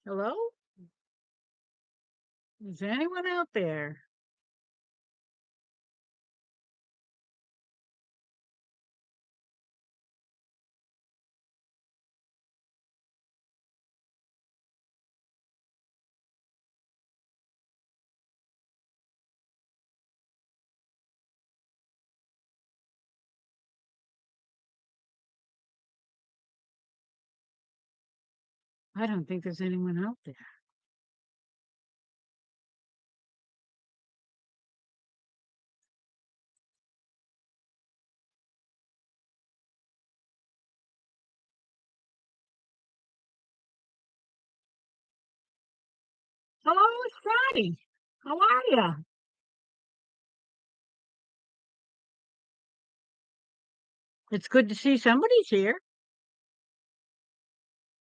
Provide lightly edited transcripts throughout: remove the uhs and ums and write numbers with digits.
Hello? Is anyone out there? I don't think there's anyone out there. Hello, it's Friday. How are you? It's good to see somebody's here.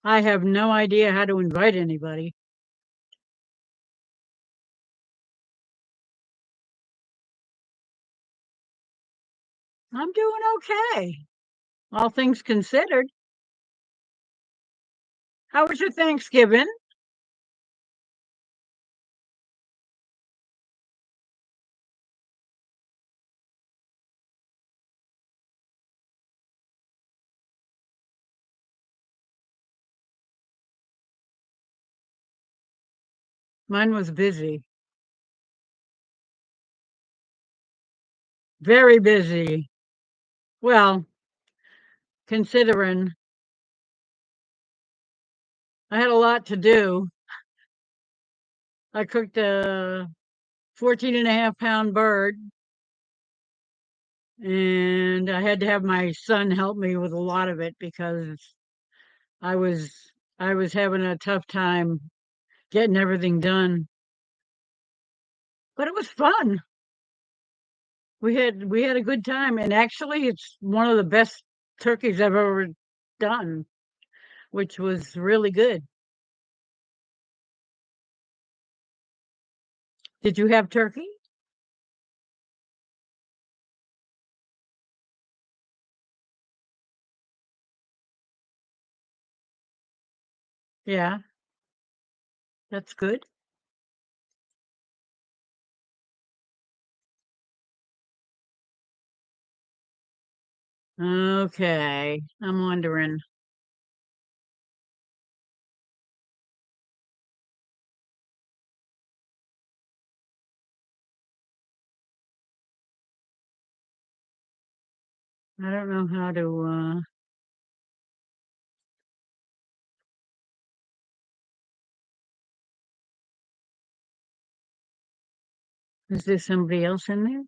I have no idea how to invite anybody. I'm doing okay, all things considered. How was your Thanksgiving? Mine was busy, very busy. Well, considering I had a lot to do. I cooked a 14 and a half pound bird, and I had to have my son help me with a lot of it because I was I was having a tough time getting everything done, but it was fun. We had a good time, and actually, it's one of the best turkeys I've ever done, which was really good. Did you have turkey? Yeah, that's good. Okay, I'm wondering. I don't know how to. Is there somebody else in there?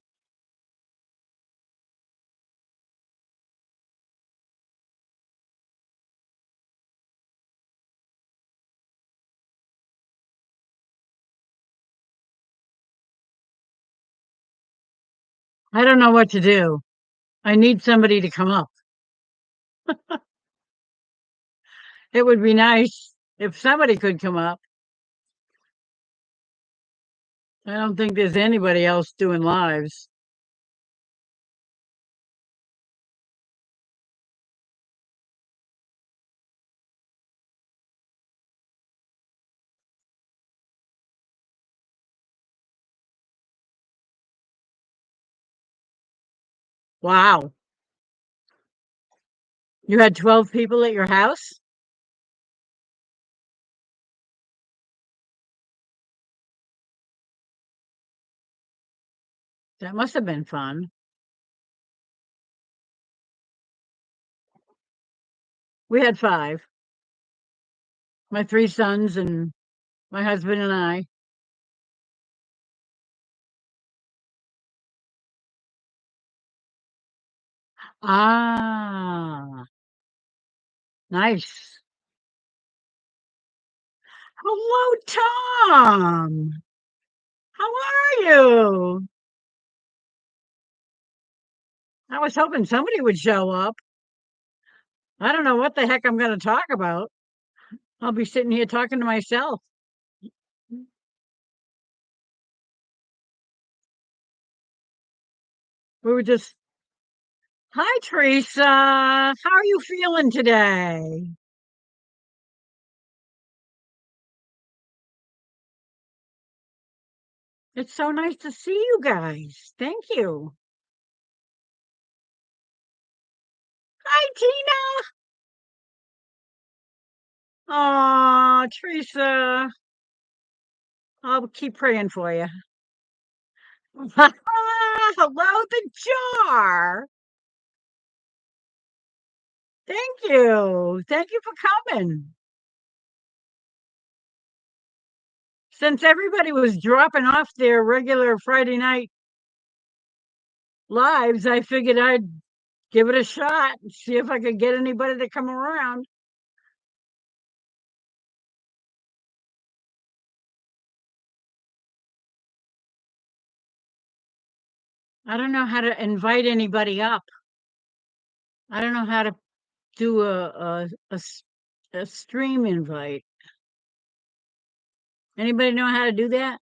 I don't know what to do. I need somebody to come up. It would be nice if somebody could come up. I don't think there's anybody else doing lives. Wow. You had 12 people at your house? That must have been fun. We had 5. My 3 sons and my husband and I. Ah, nice. Hello, Tom. How are you? I was hoping somebody would show up. I don't know what the heck I'm going to talk about. I'll be sitting here talking to myself. We were just, hi, Teresa. How are you feeling today? It's so nice to see you guys. Thank you. Hi, Tina. Aw, Teresa. I'll keep praying for you. Hello, the jar. Thank you. Thank you for coming. Since everybody was dropping off their regular Friday night lives, I figured I'd give it a shot and see if I could get anybody to come around. I don't know how to invite anybody up. I don't know how to do a stream invite. Anybody know how to do that?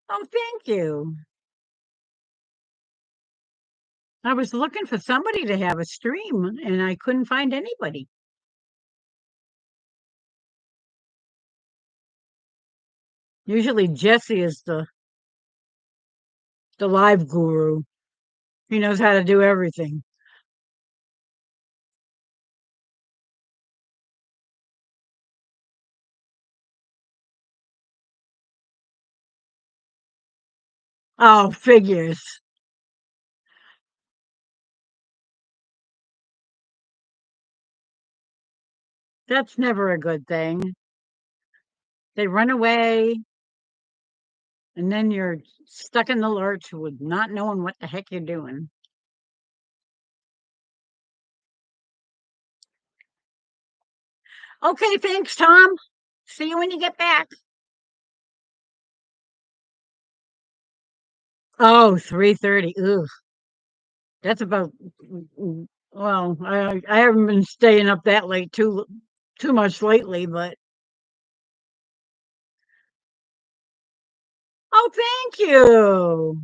Oh, thank you. I was looking for somebody to have a stream and I couldn't find anybody. Usually Jesse is the live guru. He knows how to do everything. Oh, figures. That's never a good thing. They run away and then you're stuck in the lurch with not knowing what the heck you're doing. Okay, thanks, Tom. See you when you get back. Oh, 3:30. Ugh. That's about well, I haven't been staying up that late too much lately, but oh, thank you.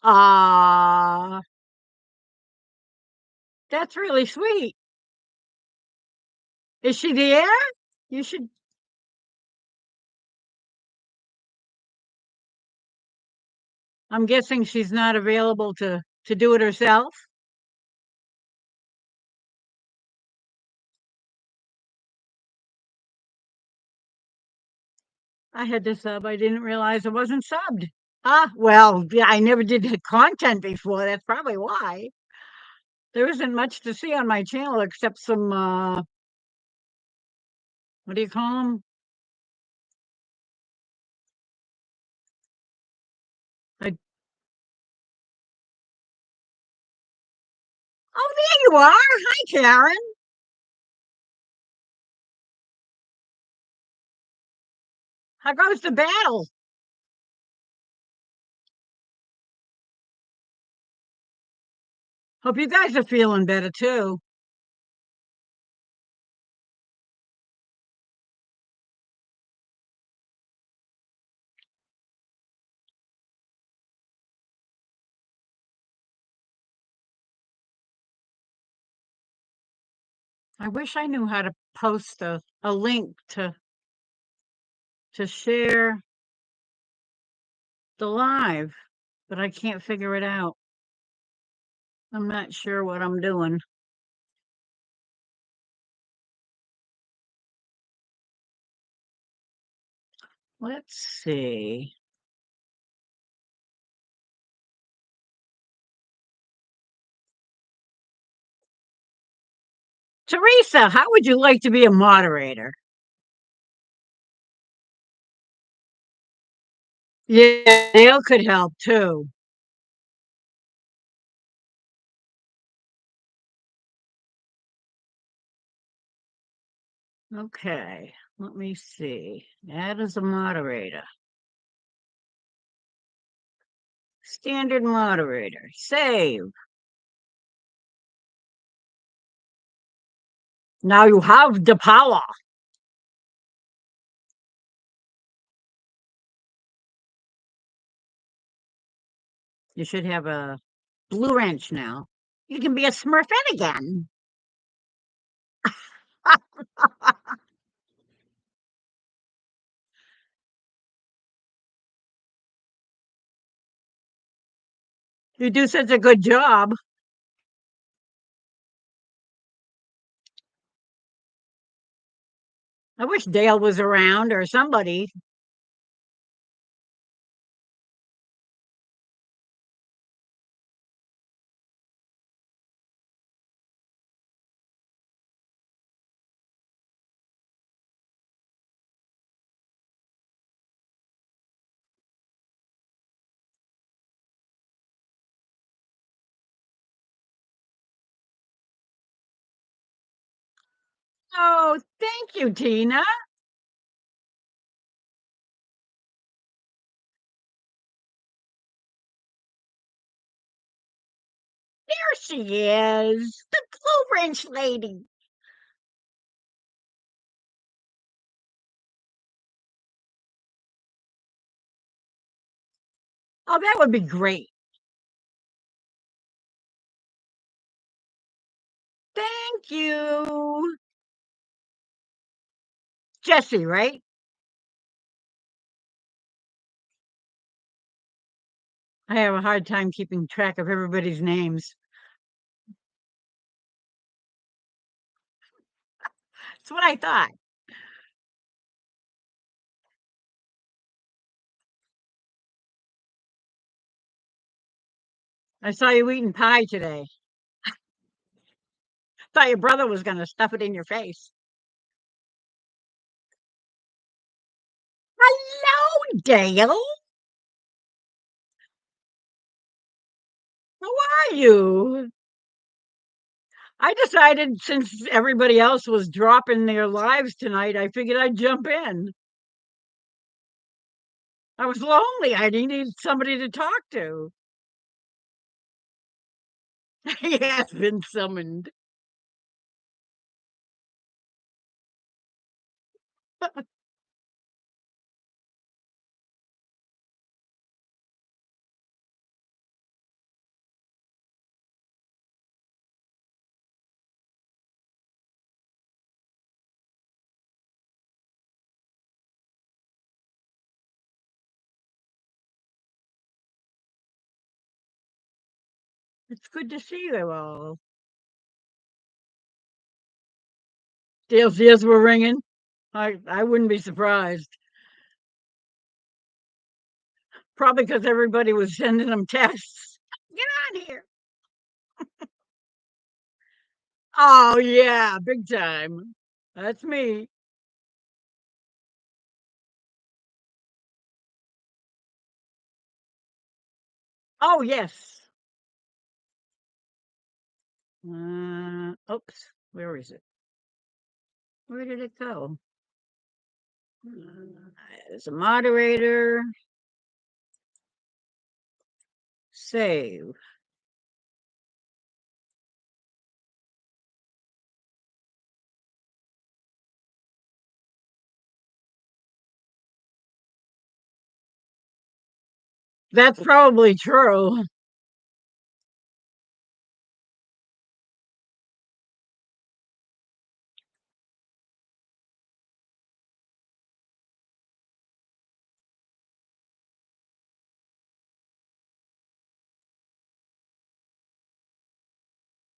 Ah, that's really sweet. Is she there? You should. I'm guessing she's not available to do it herself. I had to sub. I didn't realize I wasn't subbed. Ah, well, yeah, I never did the content before. That's probably why. There isn't much to see on my channel except some what do you call them? I, oh, there you are. Hi, Karen. How goes the battle? Hope you guys are feeling better too. I wish I knew how to post a link to share the live, but I can't figure it out. I'm not sure what I'm doing. Let's see. Teresa, how would you like to be a moderator? Yeah, Dale could help too. Okay, let me see. Add as a moderator. Standard moderator. Save. Now you have the power. You should have a Blue Wrench now. You can be a Smurfette again. You do such a good job. I wish Dale was around or somebody. Oh, thank you, Tina. There she is, the Blue Wrench lady. Oh, that would be great. Thank you. Jesse, right? I have a hard time keeping track of everybody's names. That's what I thought. I saw you eating pie today. Thought your brother was going to stuff it in your face. Hello, Dale. How are you? I decided since everybody else was dropping their lives tonight, I figured I'd jump in. I was lonely. I needed somebody to talk to. He has been summoned. It's good to see you all. Dale's ears were ringing. I wouldn't be surprised. Probably because everybody was sending them texts. Get on here. Oh, yeah, big time. That's me. Oh, yes. Oops. Where is it? Where did it go? As a moderator, save. That's probably true.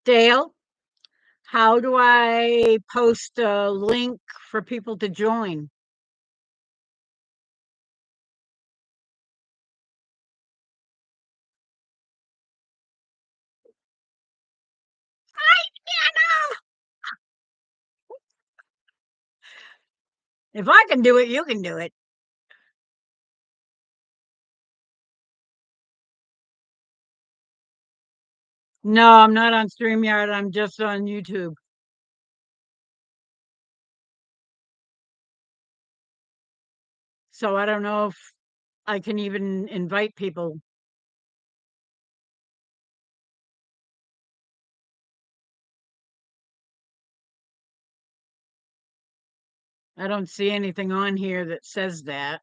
Dale, how do I post a link for people to join? If I can do it, you can do it. No, I'm not on StreamYard. I'm just on YouTube. So I don't know if I can even invite people. I don't see anything on here that says that.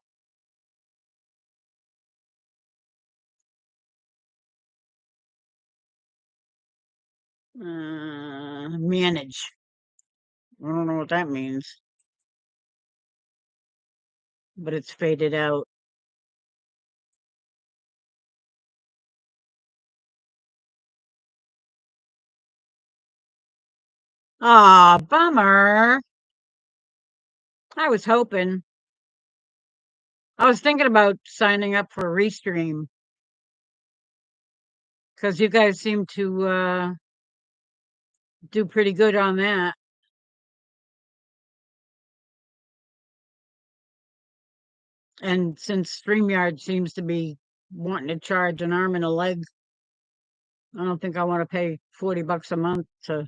Manage. I don't know what that means, but it's faded out. Ah, bummer. I was hoping. I was thinking about signing up for Restream because you guys seem to do pretty good on that. And since StreamYard seems to be wanting to charge an arm and a leg, I don't think I want to pay $40 a month to.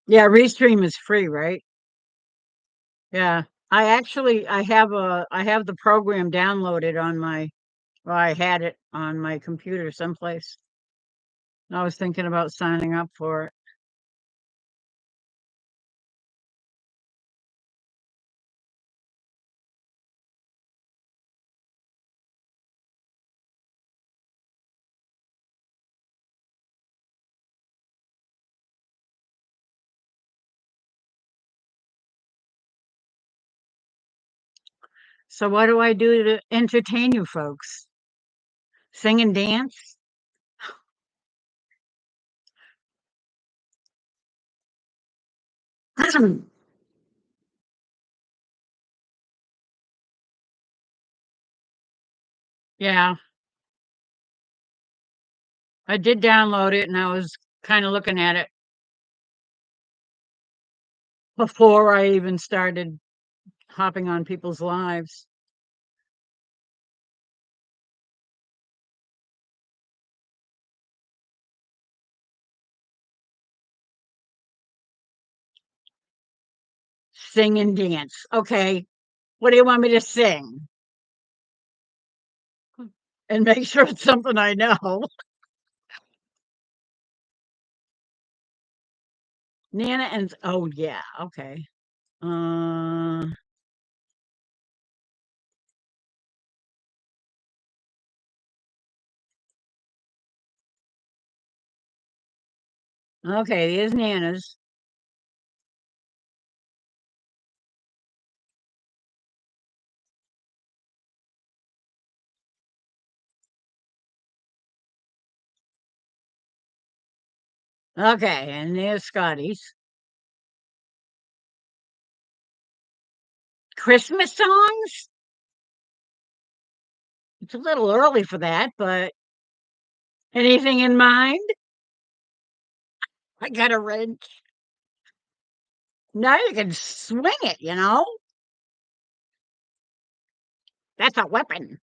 Yeah, Restream is free, right? Yeah. I have the program downloaded on my well, I had it on my computer someplace. I was thinking about signing up for it. So what do I do to entertain you folks? Sing and dance? Yeah, I did download it and I was kind of looking at it before I even started hopping on people's lives. Sing and dance. Okay, what do you want me to sing? And make sure it's something I know. Nana and oh yeah, okay. Uh, okay, there's Nana's. Okay, and there's Scotty's. Christmas songs? It's a little early for that, but anything in mind? I got a wrench. Now you can swing it, you know? That's a weapon.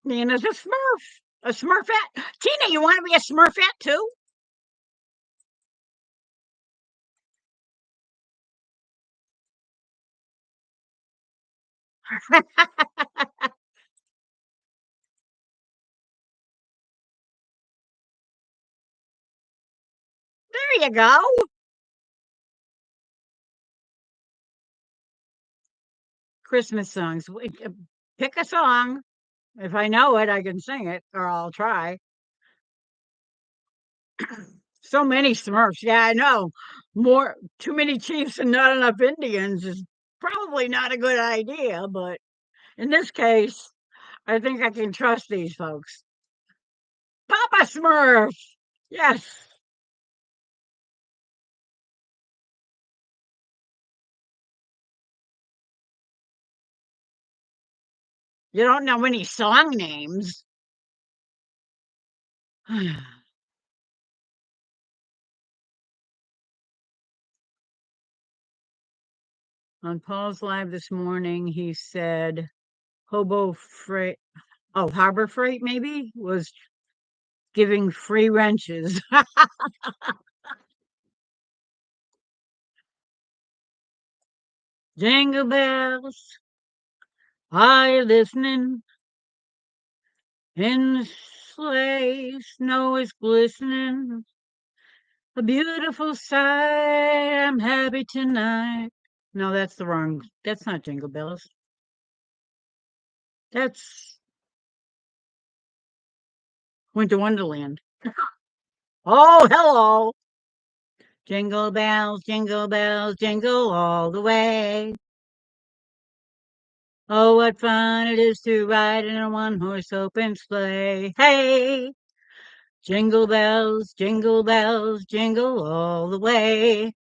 Nana's a Smurf. A Smurfette. Tina, you want to be a Smurfette too? There you go. Christmas songs. Pick a song. If I know it, I can sing it, or I'll try. So many Smurfs. Yeah, I know. Too many Chiefs and not enough Indians is probably not a good idea, but in this case, I think I can trust these folks. Papa Smurf. Yes. You don't know any song names. On Paul's Live this morning, he said Hobo Freight, oh, Harbor Freight maybe, was giving free wrenches. Jingle bells, are you listening? In the sleigh, snow is glistening. A beautiful sight, I'm happy tonight. No, that's the wrong, that's not Jingle Bells. That's Winter Wonderland. Oh, hello. Jingle bells, jingle all the way. Oh, what fun it is to ride in a one-horse open sleigh. Hey, jingle bells, jingle all the way.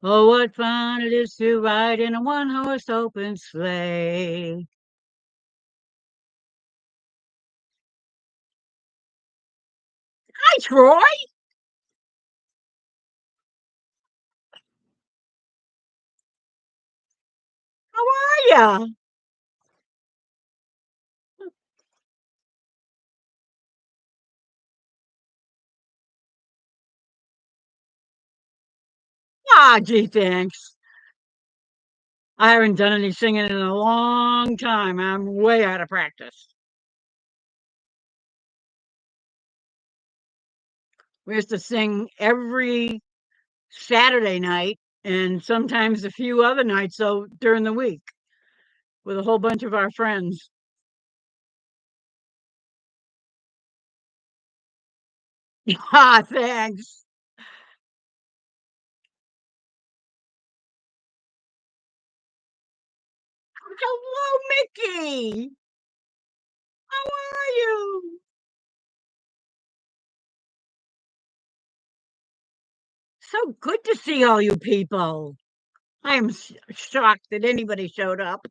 Oh, what fun it is to ride in a one-horse open sleigh. Hi, Troy. How are ya? Ah, gee, thanks. I haven't done any singing in a long time. I'm way out of practice. We used to sing every Saturday night and sometimes a few other nights so during the week with a whole bunch of our friends. Ah, thanks. Hello, Mickey. How are you? So good to see all you people. I am shocked that anybody showed up.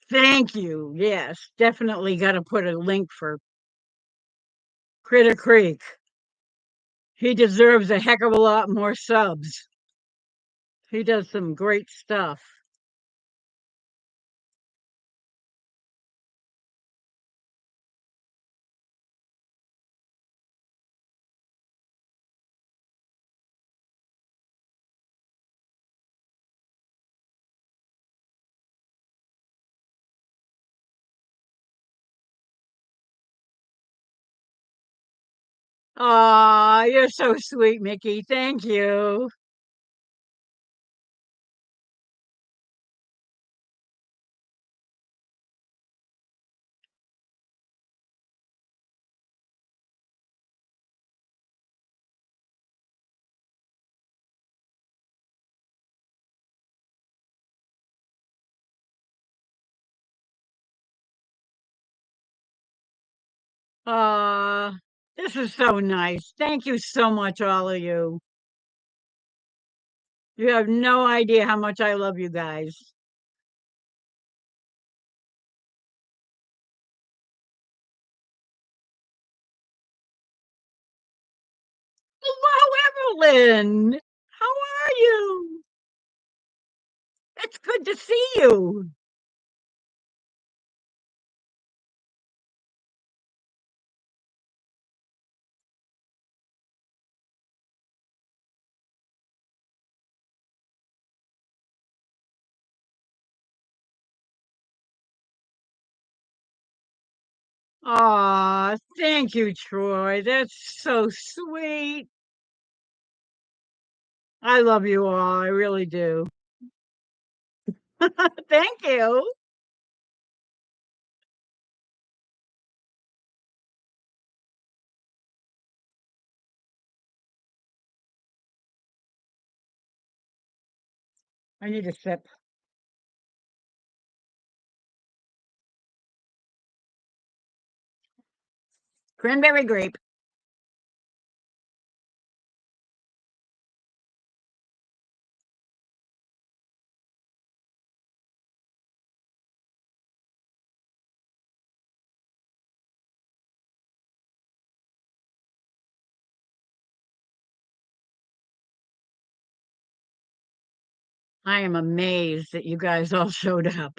Thank you. Yes, definitely got to put a link for Critter Creek. He deserves a heck of a lot more subs. He does some great stuff. Aw, you're so sweet, Mickey. Thank you. Aw, this is so nice. Thank you so much, all of you. You have no idea how much I love you guys. Hello, Evelyn. How are you? It's good to see you. Aw, thank you, Troy. That's so sweet. I love you all. I really do. Thank you. I need a sip. Cranberry grape. I am amazed that you guys all showed up.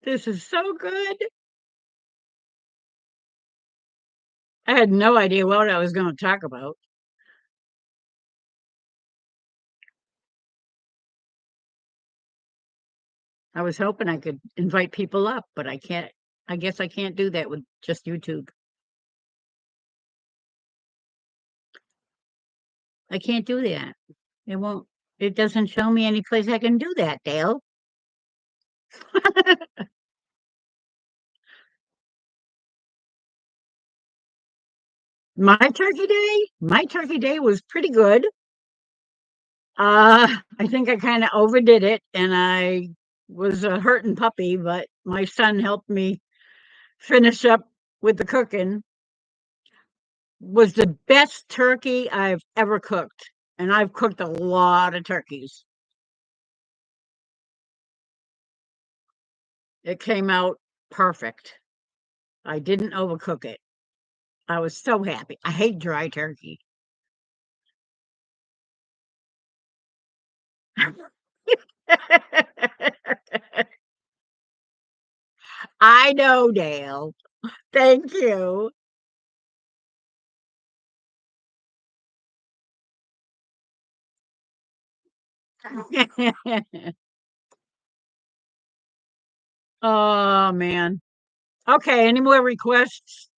This is so good. I had no idea what I was going to talk about. I was hoping I could invite people up, but I can't. I guess I can't do that with just YouTube. I can't do that. It won't. It doesn't show me any place I can do that, Dale. My turkey day was pretty good. I think I kind of overdid it, and I was a hurting puppy, but my son helped me finish up with the cooking. Was the best turkey I've ever cooked, and I've cooked a lot of turkeys. It came out perfect. I didn't overcook it. I was so happy. I hate dry turkey. I know, Dale. Thank you. Oh man. Okay, any more requests?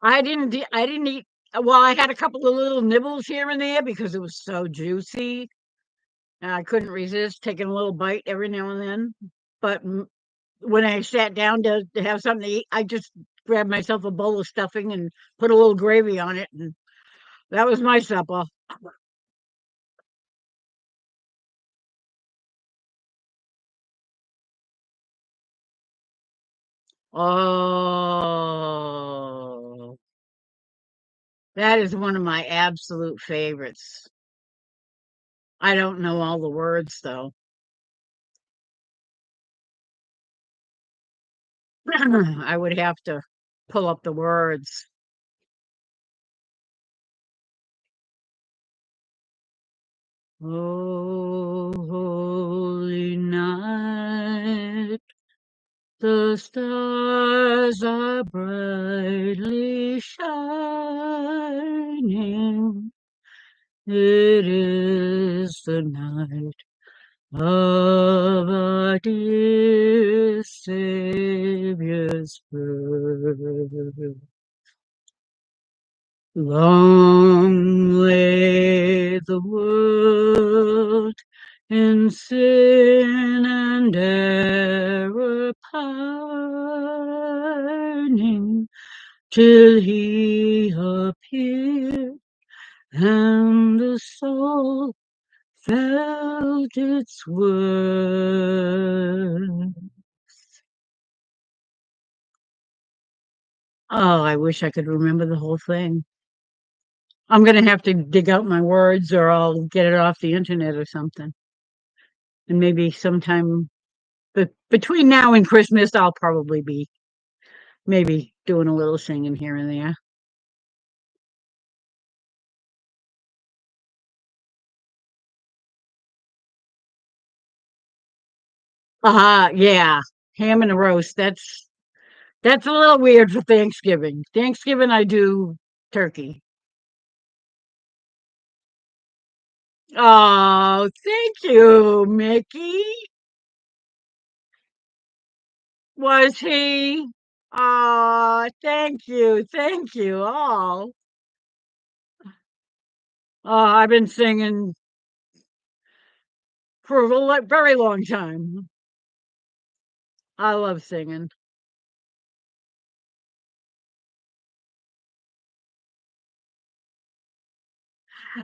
I didn't eat well, I had a couple of little nibbles here and there because it was so juicy. And I couldn't resist taking a little bite every now and then. But when I sat down to have something to eat, I just grabbed myself a bowl of stuffing and put a little gravy on it, and that was my supper. Oh, that is one of my absolute favorites. I don't know all the words though. I would have to pull up the words. Oh, holy night, the stars are brightly shining. It is the night of our dear Savior's birth. Long lay the world in sin and error pining, till he appeared, and the soul felt its worth. Oh, I wish I could remember the whole thing. I'm gonna have to dig out my words or I'll get it off the internet or something. And maybe sometime between now and Christmas, I'll probably be maybe doing a little singing here and there. Yeah. Ham and a roast. That's a little weird for Thanksgiving. Thanksgiving I do turkey. Oh, thank you, Mickey. Was he? Oh, thank you. Thank you all. I've been singing for a very long time. I love singing.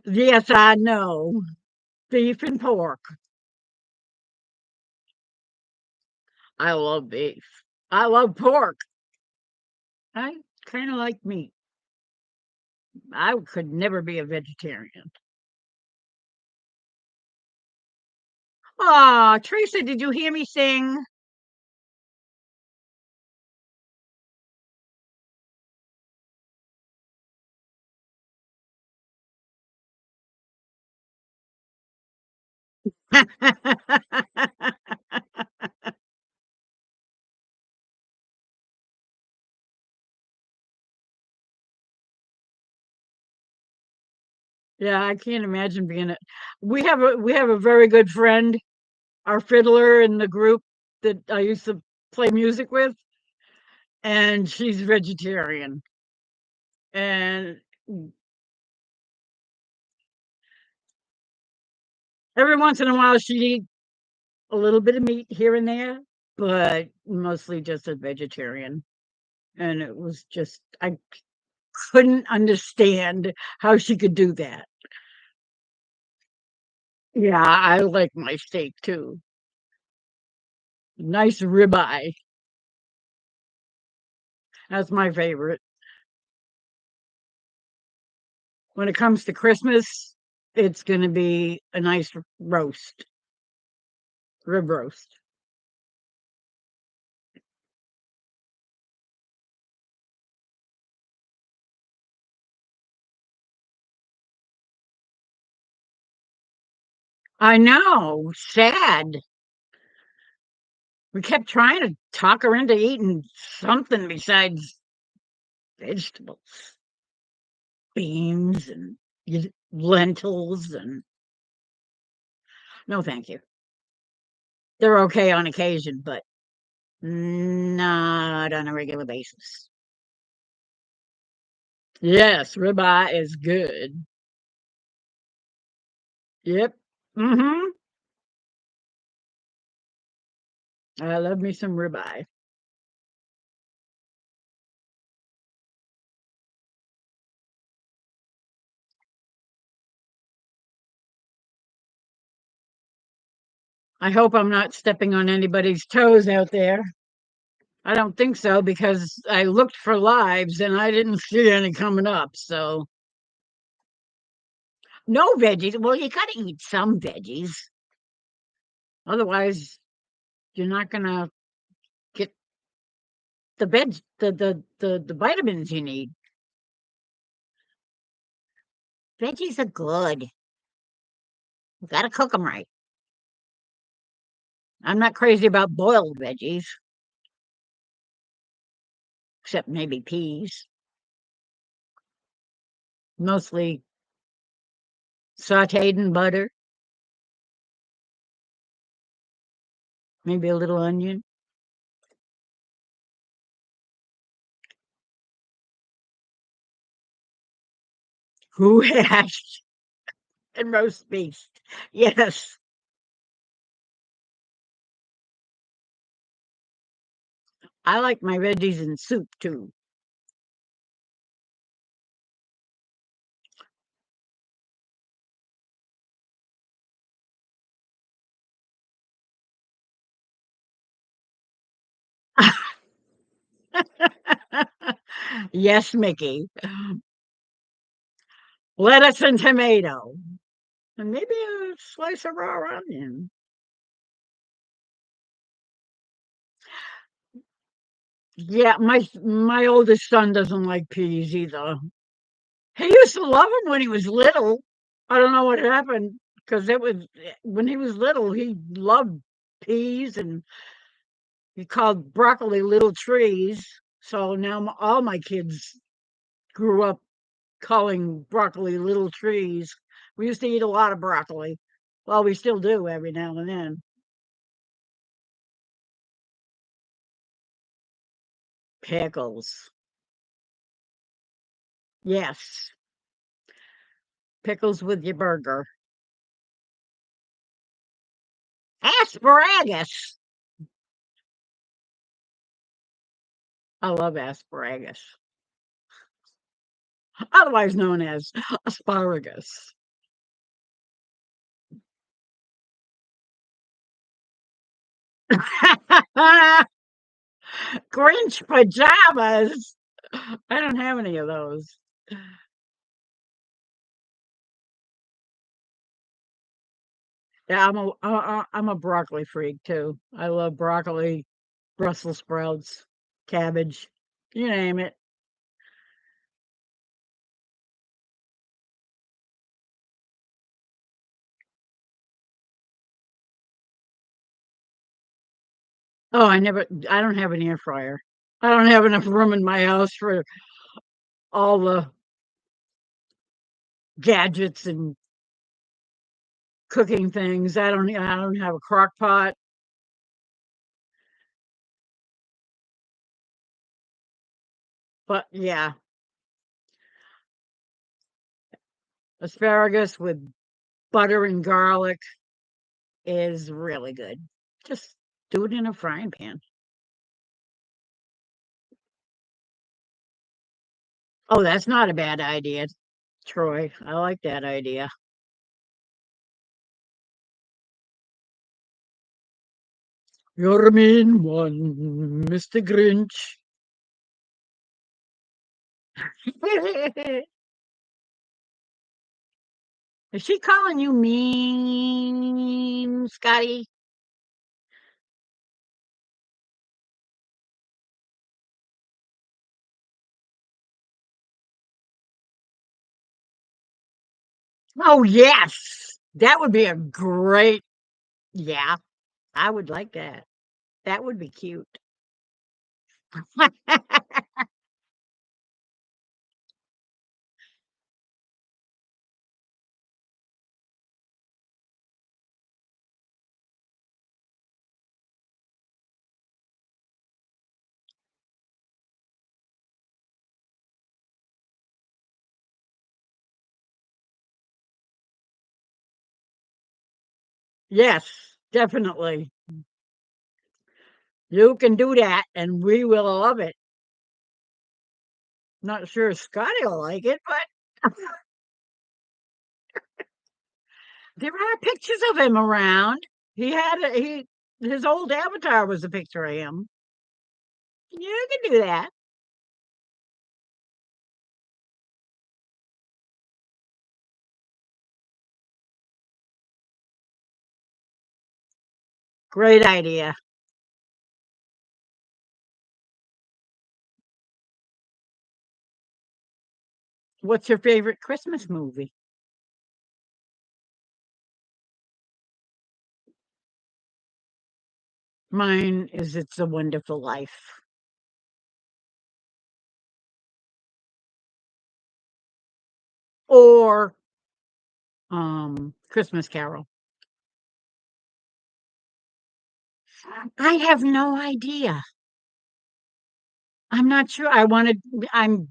Yes, I know. Beef and pork. I love beef. I love pork. I kind of like meat. I could never be a vegetarian. Ah, Teresa, did you hear me sing? Yeah, I can't imagine being it. We have a very good friend. our fiddler in the group that I used to play music with, and she's vegetarian. And every once in a while, she'd eat a little bit of meat here and there, but mostly just a vegetarian. And it was just, I couldn't understand how she could do that. Yeah, I like my steak too. Nice ribeye. That's my favorite. When it comes to Christmas, it's going to be a nice roast, rib roast. I know, sad. We kept trying to talk her into eating something besides vegetables, beans and lentils, and no, thank you. They're okay on occasion, but not on a regular basis. Yes, ribeye is good. Yep. Mm-hmm. I love me some ribeye. I hope I'm not stepping on anybody's toes out there. I don't think so because I looked for lives and I didn't see any coming up. So no veggies. Well, you got to eat some veggies. Otherwise, you're not gonna get the vitamins you need. Veggies are good. You got to cook them right. I'm not crazy about boiled veggies, except maybe peas. Mostly sautéed in butter, maybe a little onion. Who hashed and roast beef? Yes, I like my veggies in soup too. Yes, Mickey. Lettuce and tomato, and maybe a slice of raw onion. Yeah, my oldest son doesn't like peas either. He used to love them when he was little. I don't know what happened because it was when he was little. He loved peas, and he called broccoli little trees. So now all my kids grew up calling broccoli little trees. We used to eat a lot of broccoli. Well, we still do every now and then. Pickles. Yes. Pickles with your burger. Asparagus. I love asparagus, otherwise known as asparagus. Grinch pajamas. I don't have any of those. Yeah, I'm a broccoli freak too. I love broccoli, Brussels sprouts, cabbage, you name it. Oh, I don't have an air fryer. I don't have enough room in my house for all the gadgets and cooking things. I don't have a crock pot, but yeah, asparagus with butter and garlic is really good. Just do it in a frying pan. Oh, that's not a bad idea, Troy. I like that idea. You're a mean one, Mr. Grinch. Is she calling you mean, Scotty? Oh, yes. That would be a great, yeah, I would like that. That would be cute. Yes, definitely. You can do that, and we will love it. Not sure if Scotty will like it, but there are pictures of him around. His old avatar was a picture of him. You can do that. Great idea. What's your favorite Christmas movie? Mine is It's a Wonderful Life or Christmas Carol. I have no idea. I'm not sure. I'm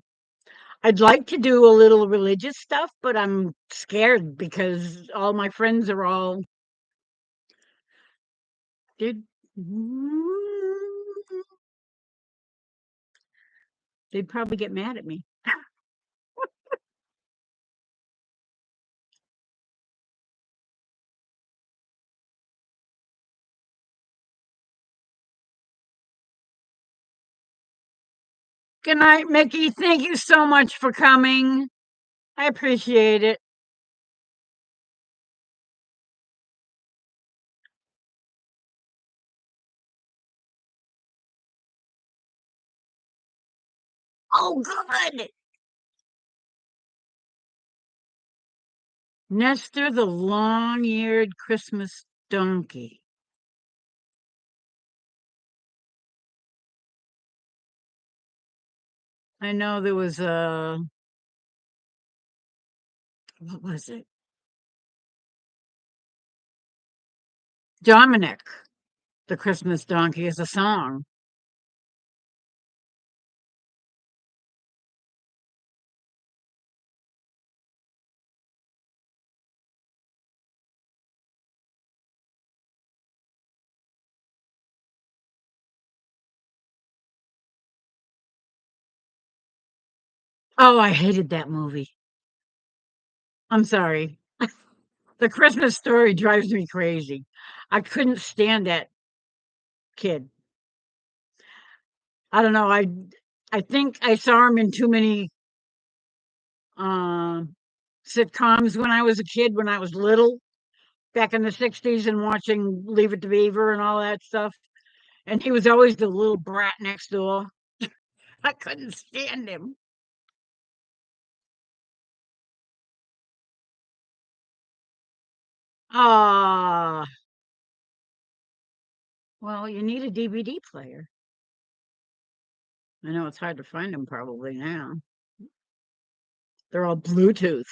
I'd like to do a little religious stuff, but I'm scared because all my friends are all did they'd probably get mad at me. Good night, Mickey. Thank you so much for coming. I appreciate it. Oh, good. Nestor the long-eared Christmas donkey. I know there was a what was it? Dominic, the Christmas donkey is a song. Oh, I hated that movie. I'm sorry. The Christmas Story drives me crazy. I couldn't stand that kid. I don't know. I think I saw him in too many um sitcoms when I was a kid, when I was little, back in the 60s and watching Leave It to Beaver and all that stuff. And he was always the little brat next door. I couldn't stand him. Ah, well, you need a DVD player. I know it's hard to find them probably now. They're all Bluetooth.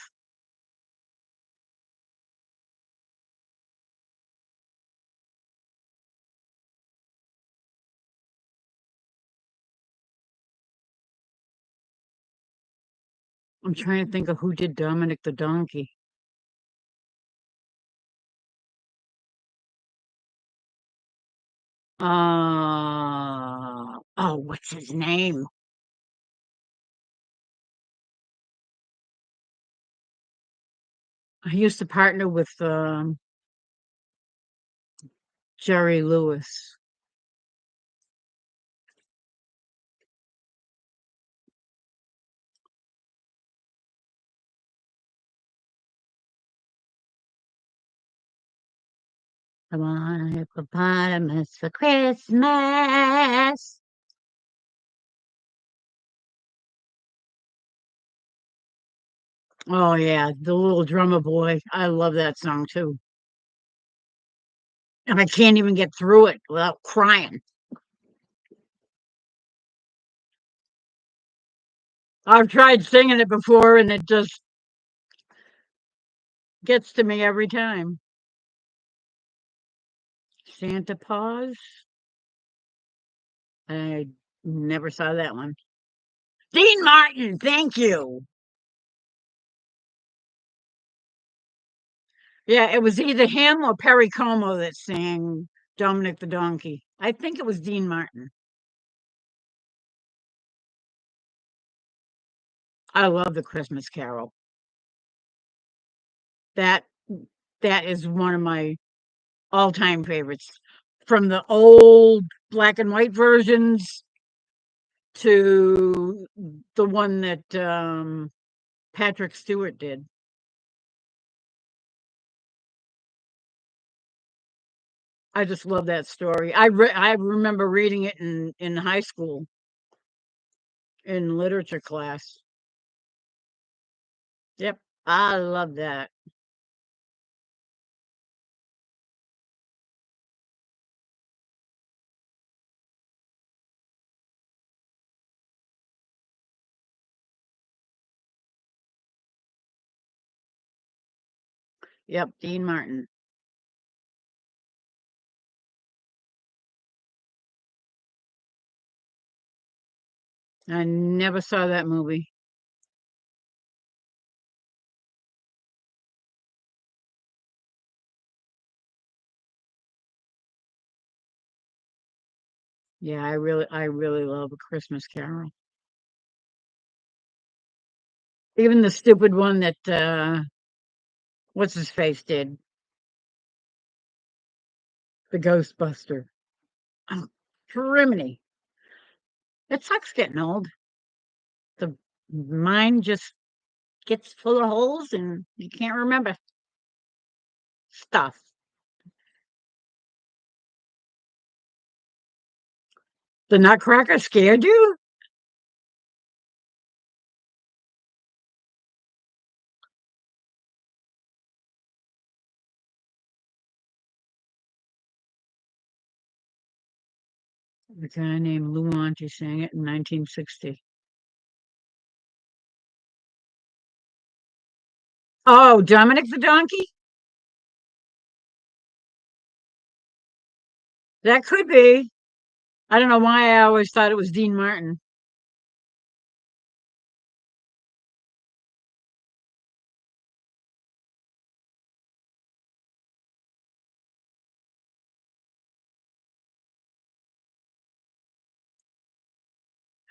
I'm trying to think of who did Dominic the Donkey. Oh, what's his name? I used to partner with Jerry Lewis. I want a hippopotamus for Christmas. Oh yeah, the little drummer boy. I love that song too. And I can't even get through it without crying. I've tried singing it before and it just gets to me every time. Santa Paws? I never saw that one. Dean Martin, thank you. Yeah, it was either him or Perry Como that sang Dominic the Donkey. I think it was Dean Martin. I love the Christmas Carol. That that is one of my all-time favorites. From the old black and white versions to the one that Patrick Stewart did. I just love that story. I remember reading it in high school in literature class. Yep, I love that. Yep, Dean Martin. I never saw that movie. Yeah, I really love A Christmas Carol. Even the stupid one that what's his face did, the Ghostbuster. Oh, Criminy. It sucks getting old. The mind just gets full of holes and you can't remember stuff. The Nutcracker scared you? A guy named Lou Monte sang it in 1960. Oh, Dominic the Donkey? That could be. I don't know why I always thought it was Dean Martin.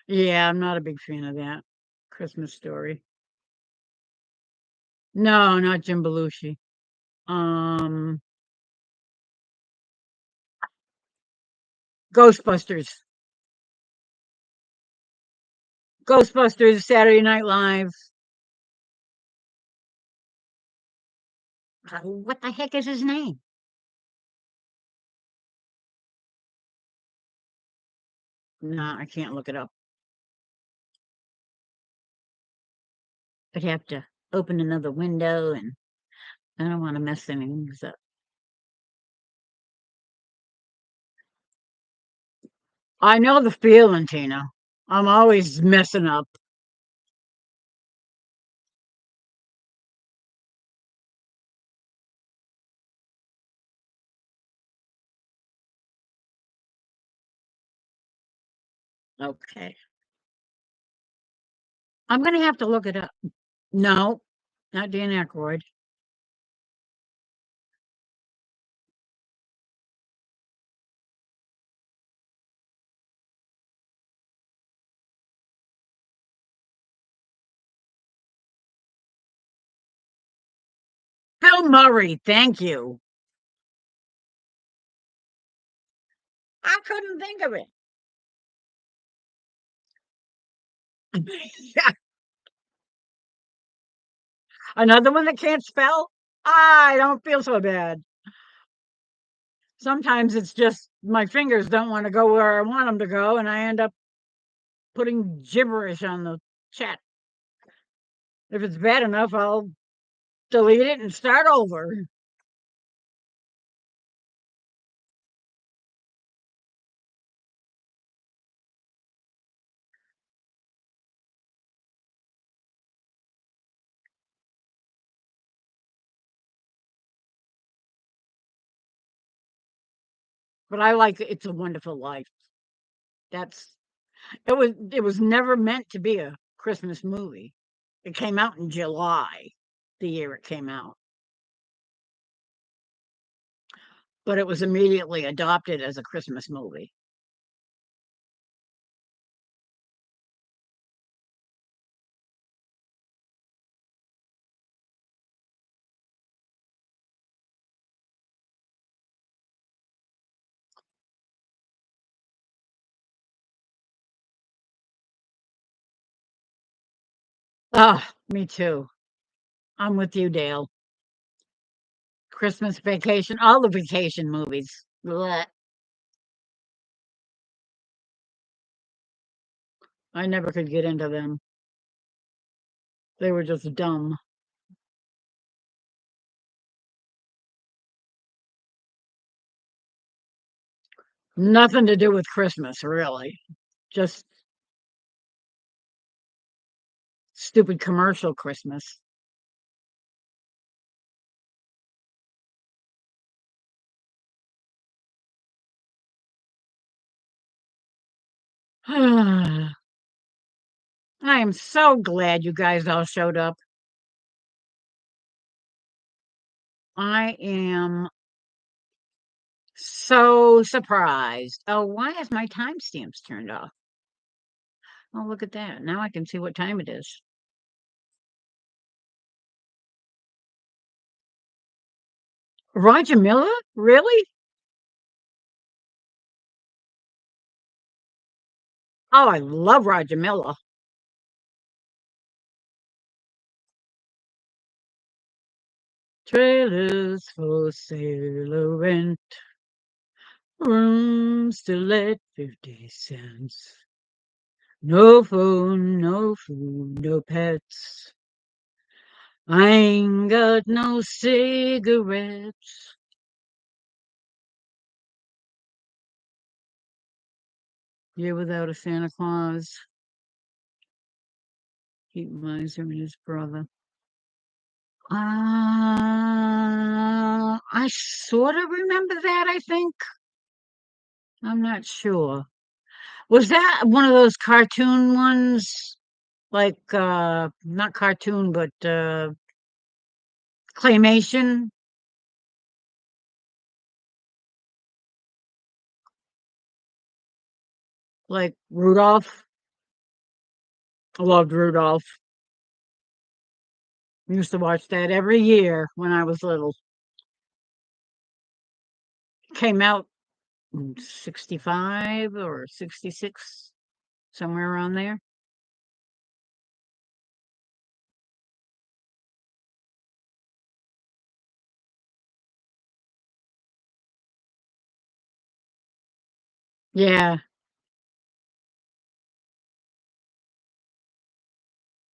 Yeah, I'm not a big fan of that Christmas story. No, not Jim Belushi. Um, Ghostbusters. Ghostbusters, Saturday Night Live. What the heck is his name? No, I can't look it up. I'd have to open another window and I don't want to mess anything up. I know the feeling, Tina. I'm always messing up. Okay. I'm gonna have to look it up. No, not Dan Aykroyd. Bill Murray, thank you. I couldn't think of it. Yeah, another one that can't spell? I don't feel so bad. Sometimes it's just my fingers don't want to go where I want them to go, and I end up putting gibberish on the chat. If it's bad enough, I'll delete it and start over. But I like It's a Wonderful Life. That's it was never meant to be a Christmas movie. It came out in July, the year it came out, but it was immediately adopted as a Christmas movie. Ah, me too. I'm with you, Dale. Christmas Vacation, all the vacation movies. Blech. I never could get into them. They were just dumb. Nothing to do with Christmas, really. Just stupid commercial Christmas. I am so glad you guys all showed up. I am so surprised. Oh, why is my timestamps turned off? Oh, look at that. Now I can see what time it is. Roger Miller? Really? Oh, I love Roger Miller. Trailers for sale or rent, rooms to let 50 cents. No phone, no food, no pets. I ain't got no cigarettes. Year without a Santa Claus. Pete Miser and his brother. I sort of remember that, I think. I'm not sure. Was that one of those cartoon ones? Like, not cartoon, but claymation? Like Rudolph? I loved Rudolph. I used to watch that every year when I was little. Came out in 65 or 66, somewhere around there. Yeah,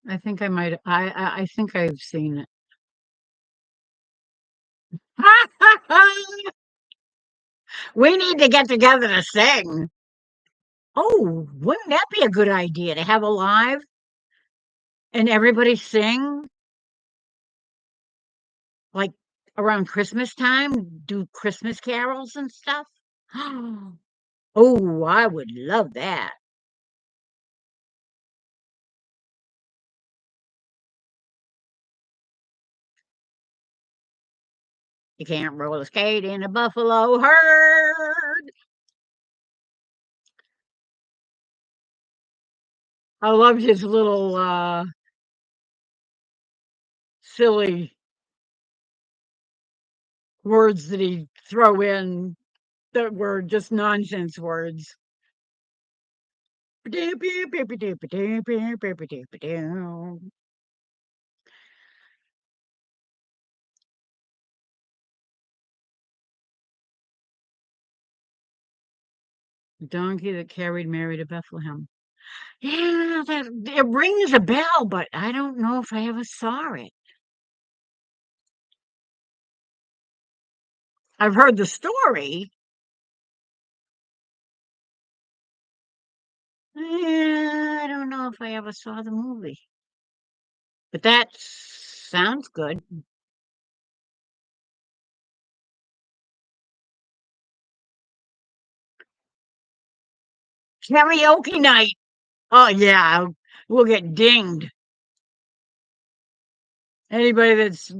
I think I might I think I've seen it. We need to get together to sing. Oh, wouldn't that be a good idea to have a live and everybody sing like around Christmas time, do Christmas carols and stuff? Oh, I would love that. You can't roller skate in a buffalo herd. I loved his little silly words that he'd throw in that were just nonsense words. The donkey that carried Mary to Bethlehem. Yeah, that it rings a bell, but I don't know if I ever saw it. I've heard the story. Yeah, I don't know if I ever saw the movie, but that sounds good. Karaoke night. Oh yeah, we'll get dinged. Anybody that's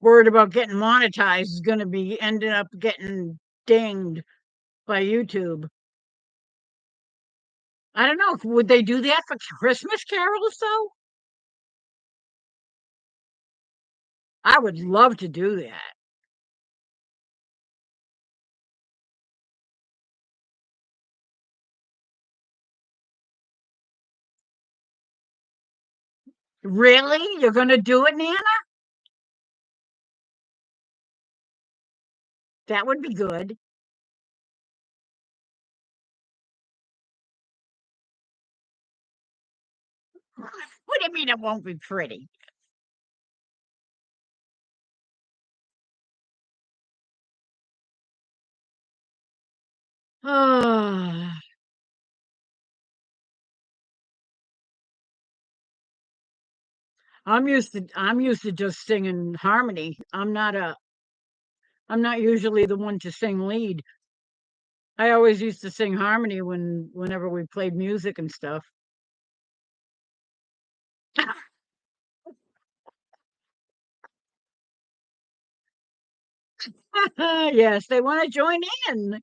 worried about getting monetized is going to be ending up getting dinged by YouTube. I don't know. Would they do that for Christmas carols though? I would love to do that. Really? You're going to do it, Nana? That would be good. What do you mean it won't be pretty? Oh, I'm used to just singing harmony. I'm not usually the one to sing lead. I always used to sing harmony whenever we played music and stuff. Yes, they want to join in.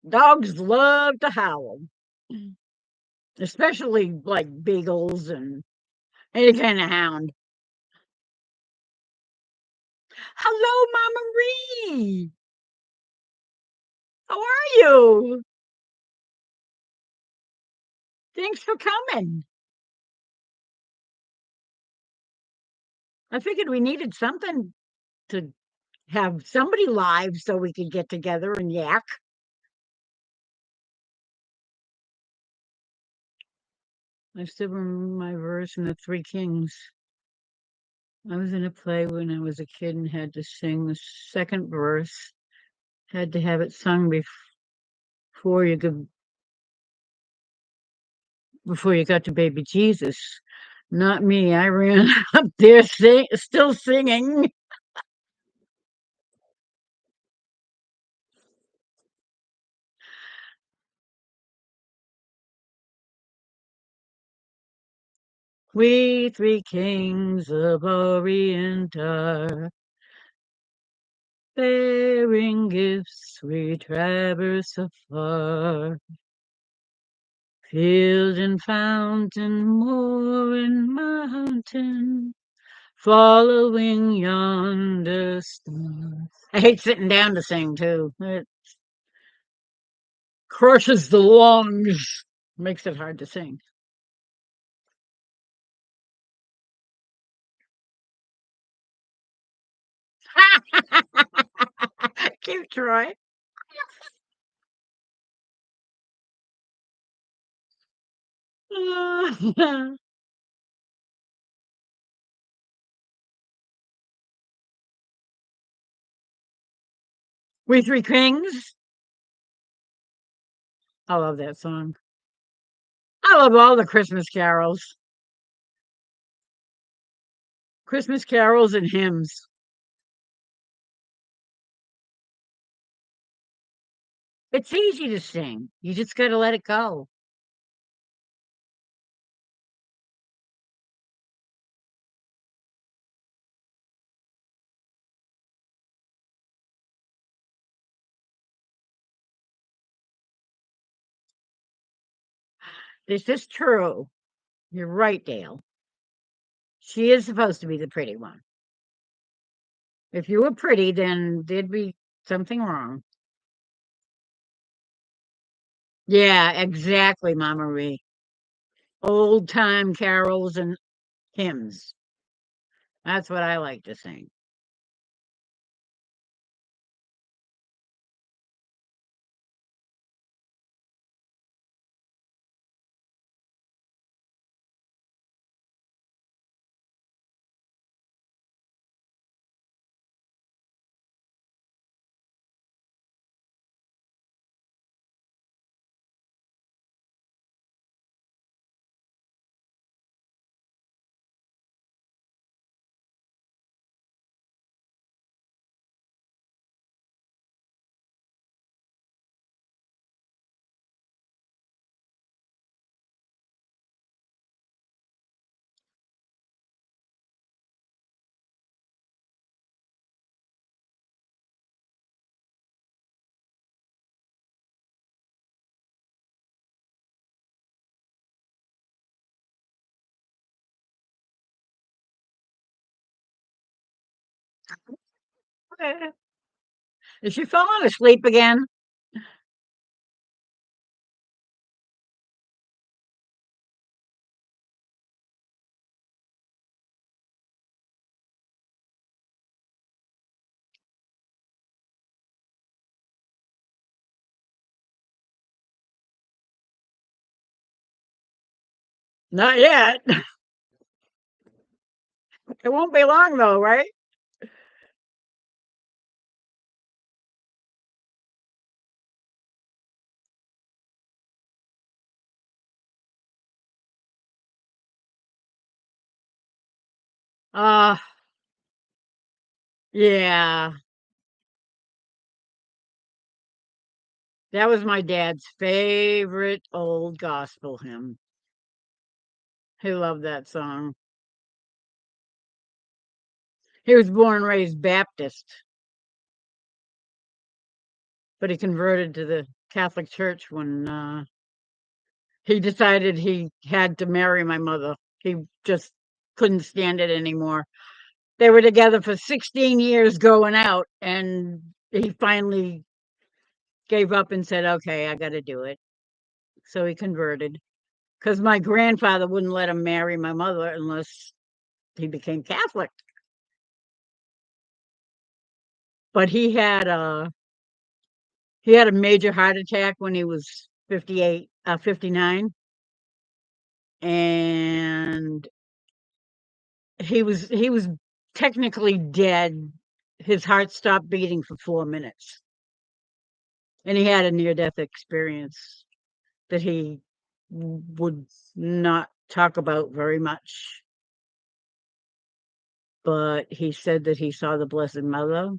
Dogs love to howl, especially like beagles and any kind of hound. Hello, Mama Ree. How are you? Thanks for coming. I figured we needed something to have somebody live so we could get together and yak. I still remember my verse in the Three Kings. I was in a play when I was a kid and had to sing the second verse. Had to have it sung before you could before you got to baby Jesus. Not me. I ran up there still singing. We three kings of Orient are bearing gifts we traverse afar. Field and fountain, moor and mountain, following yonder star. I hate sitting down to sing too. It crushes the lungs, makes it hard to sing. Cute, Troy. We Three Kings. I love that song. I love all the Christmas carols and hymns. It's easy to sing. You just got to let it go. This is true. You're right, Dale. She is supposed to be the pretty one. If you were pretty, then there'd be something wrong. Yeah, exactly, Mama Marie. Old time carols and hymns. That's what I like to sing. Is she falling asleep again? Not yet. It won't be long though, right? Uh, yeah. That was my dad's favorite old gospel hymn. He loved that song. He was born and raised Baptist, but he converted to the Catholic Church when he decided he had to marry my mother. He just couldn't stand it anymore. They were together for 16 years going out, and he finally gave up and said, "Okay, I got to do it." So he converted because my grandfather wouldn't let him marry my mother unless he became Catholic. But he had a major heart attack when he was 58, 59, and he was technically dead. His heart stopped beating for 4 minutes, and he had a near death experience that he would not talk about very much. But he said that he saw the Blessed Mother,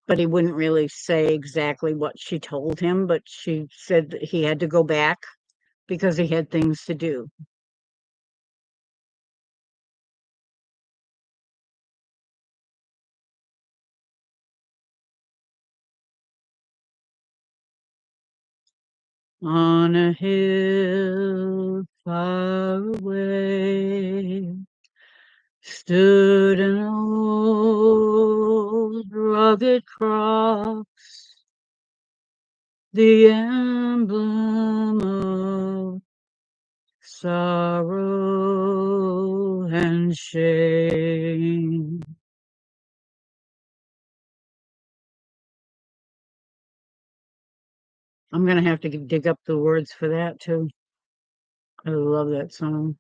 but he wouldn't really say exactly what she told him. But she said that he had to go back because he had things to do. On a hill far away stood an old rugged cross, the emblem of sorrow and shame. I'm gonna have to dig up the words for that too. I love that song.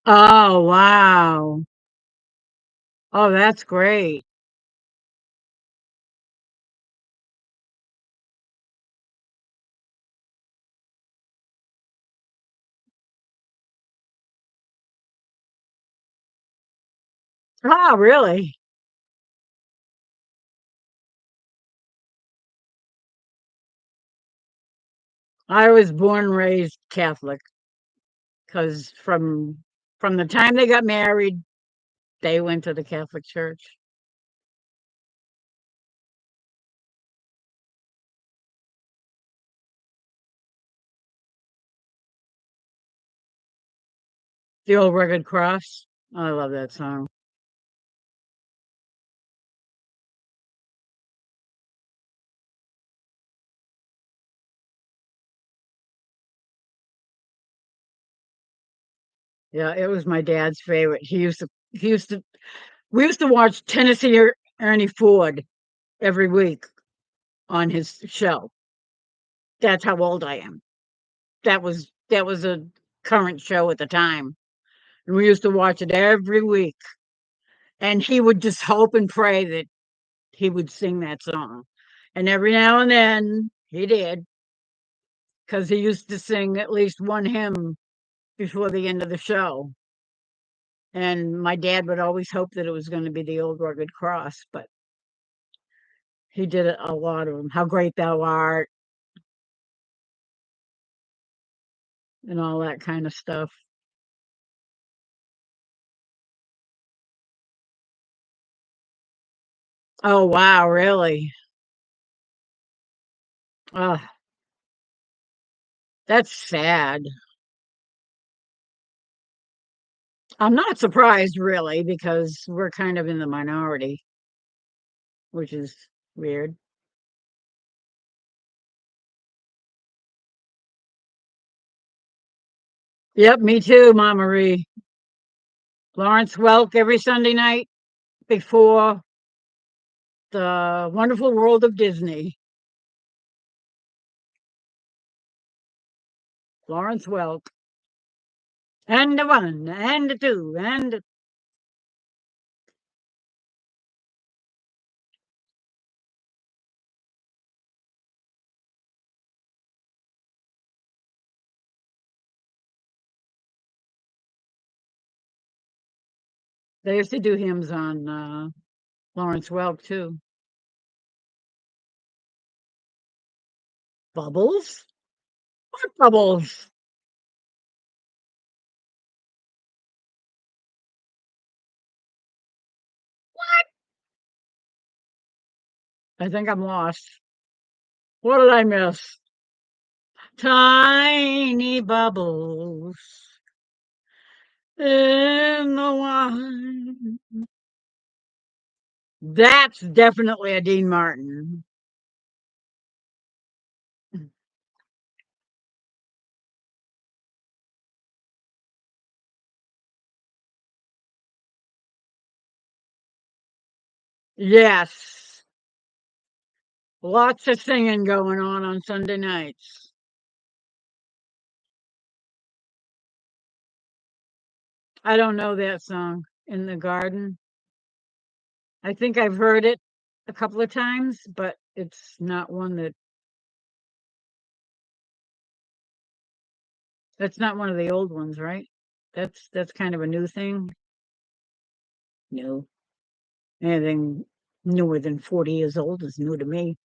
Oh, wow. Oh, that's great. Oh, really? I was born and raised Catholic. 'cause from the time they got married, they went to the Catholic Church. The Old Rugged Cross. I love that song. Yeah, it was my dad's favorite. He used to we used to watch Ernie Ford every week on his show. That's how old I am. That was a current show at the time, and we used to watch it every week, and he would just hope and pray that he would sing that song, and every now and then he did, because he used to sing at least one hymn before the end of the show, and my dad would always hope that it was gonna be the Old Rugged Cross, but he did a lot of them. "How Great Thou Art," and all that kinda stuff. Oh, wow, really? Ugh, that's sad. I'm not surprised really because we're kind of in the minority, which is weird. Yep, me too, Mama Marie. Lawrence Welk every Sunday night before the Wonderful World of Disney. Lawrence Welk. And a one, and a two, and they used to do hymns on Lawrence Welk too. Bubbles? What bubbles? I think I'm lost. What did I miss? Tiny bubbles in the wine. That's definitely a Dean Martin. Yes. Lots of singing going on Sunday nights. I don't know that song, "In the Garden." I think I've heard it a couple of times, but it's not one that's not one of the old ones, right? That's kind of a new thing? No. Anything newer than 40 years old is new to me.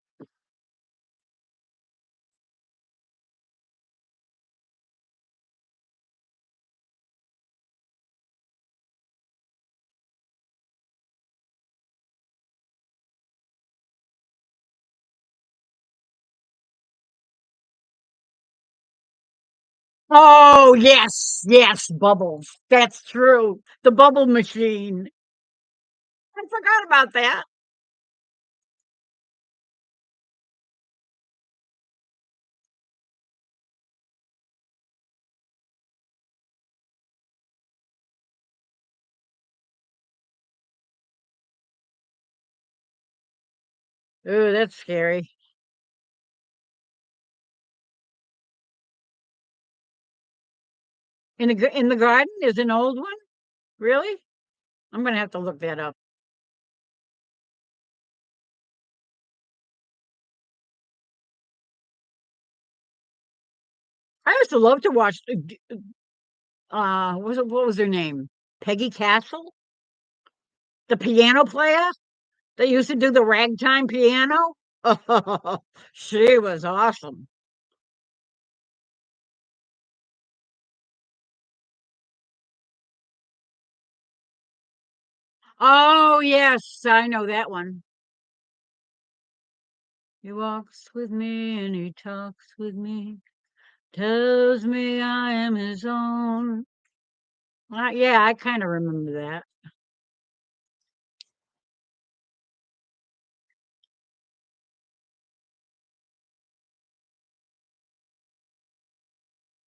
Oh, yes, yes, Bubbles. That's true. The bubble machine. I forgot about that. Ooh, that's scary. In the Garden is an old one? Really? I'm gonna have to look that up. I used to love to watch, what was her name? Peggy Castle? The piano player that used to do the ragtime piano? Oh, she was awesome. Oh, yes, I know that one. He walks with me and he talks with me, tells me I am his own. Yeah, I kind of remember that.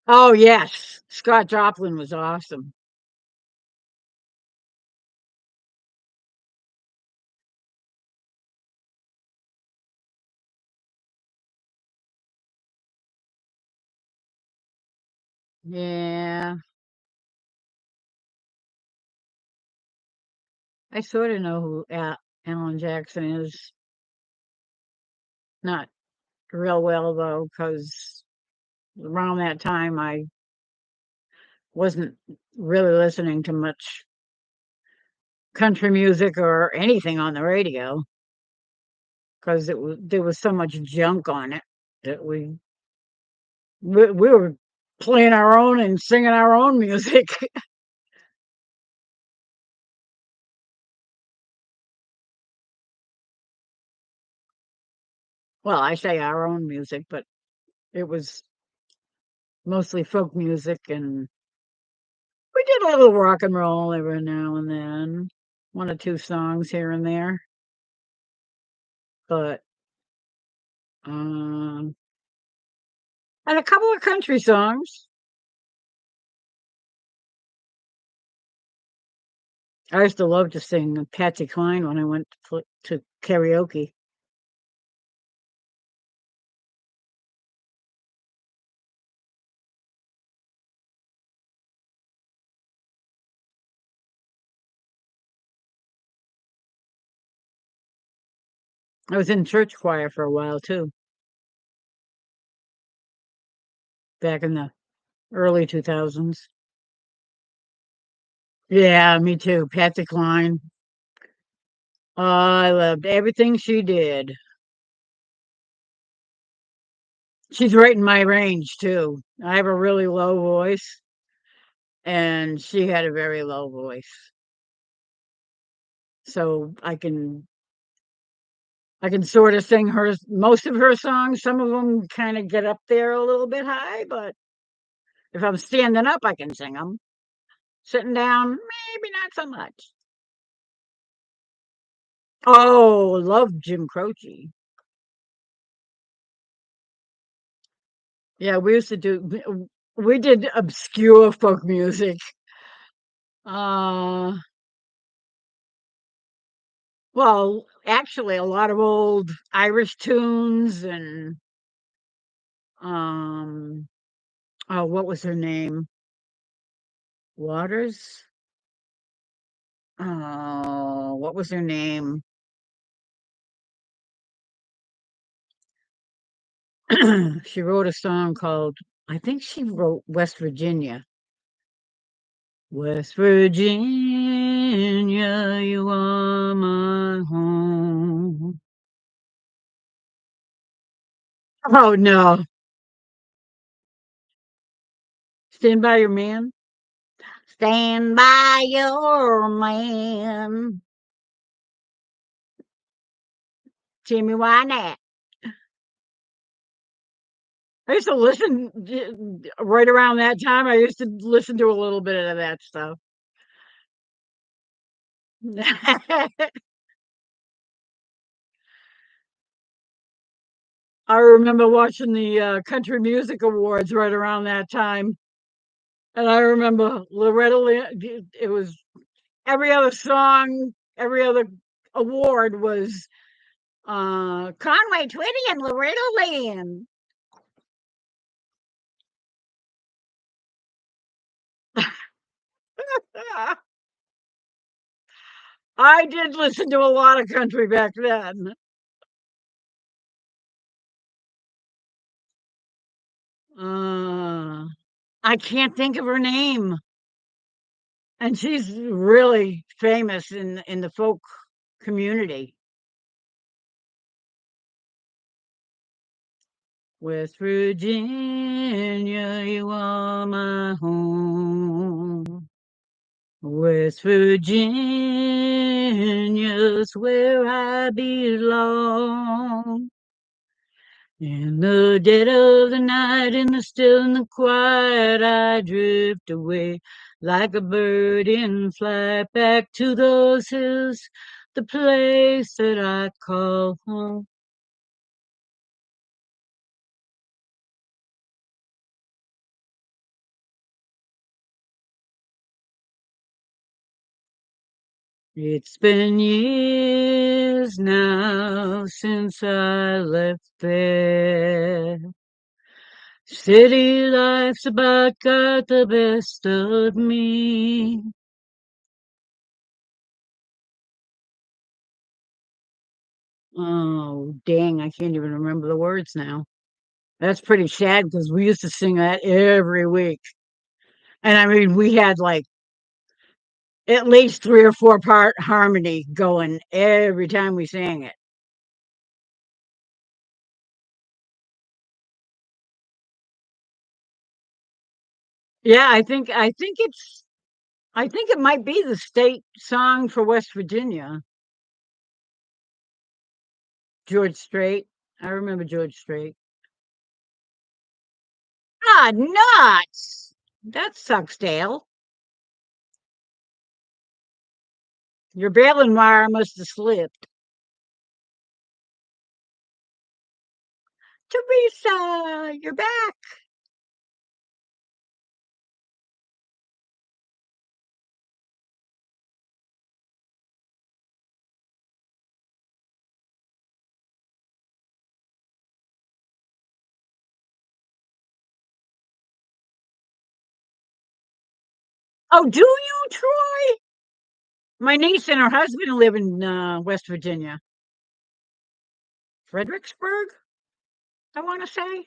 Oh, yes. Scott Joplin was awesome. Yeah, I sort of know who Alan Jackson is. Not real well, though, because around that time I wasn't really listening to much country music or anything on the radio because there was so much junk on it that we were playing our own and singing our own music. Well, I say our own music, but it was mostly folk music, and we did a little rock and roll every now and then, one or two songs here and there, but um, and a couple of country songs. I used to love to sing Patsy Cline when I went to karaoke. I was in church choir for a while too, back in the early 2000s. Yeah, me too. Patsy Cline. I loved everything she did. She's right in my range too. I have a really low voice, and she had a very low voice. So I can sort of sing her most of her songs. Some of them kind of get up there a little bit high, but if I'm standing up, I can sing them. Sitting down, maybe not so much. Oh, love Jim Croce. Yeah, we used to do. We did obscure folk music. Uh, well, actually, a lot of old Irish tunes and um, oh, what was her name? Waters. Oh, what was her name? She wrote a song called. I think she wrote West Virginia. West Virginia, you are my home. Oh no, Stand by Your Man. Stand by your man. Timmy Wynette. I used to right around that time. I used to listen to a little bit of that stuff. I remember watching the Country Music Awards right around that time, and I remember Loretta Lynn. It was every other song, every other award was Conway Twitty and Loretta Lynn. I did listen to a lot of country back then. Uh, I can't think of her name, and she's really famous in the folk community. West Virginia, you are my home. West Virginia, Virginia's where I belong. In the dead of the night, in the still and the quiet, I drift away like a bird in flight back to those hills, the place that I call home. It's been years now since I left there. City life's about got the best of me. Oh, dang, I can't even remember the words now. That's pretty sad because we used to sing that every week. And I mean, we had like at least three or four part harmony going every time we sang it. Yeah, I think it might be the state song for West Virginia. George Strait. I remember George Strait. Ah, nuts! That sucks, Dale. Your baling wire must have slipped. Teresa, you're back. Oh, do you, Troy? My niece and her husband live in West Virginia. Fredericksburg, I want to say.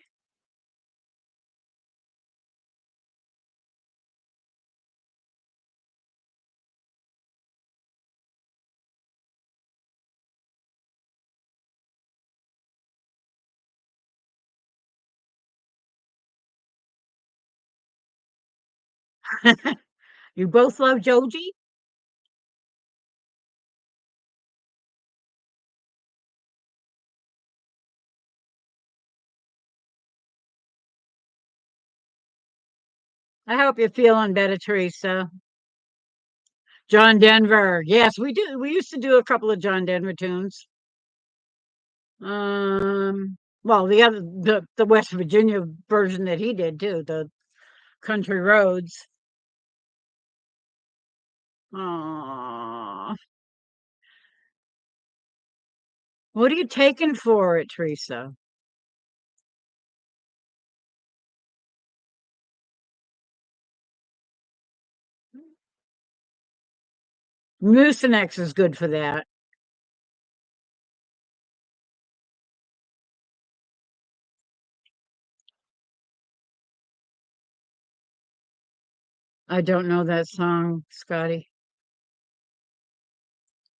You both love Joji? I hope you're feeling better, Teresa. John Denver. Yes, we do. We used to do a couple of John Denver tunes. Well, the West Virginia version that he did too, the Country Roads. Aww. What are you taking for it, Teresa? Mucinex is good for that. I don't know that song, Scotty.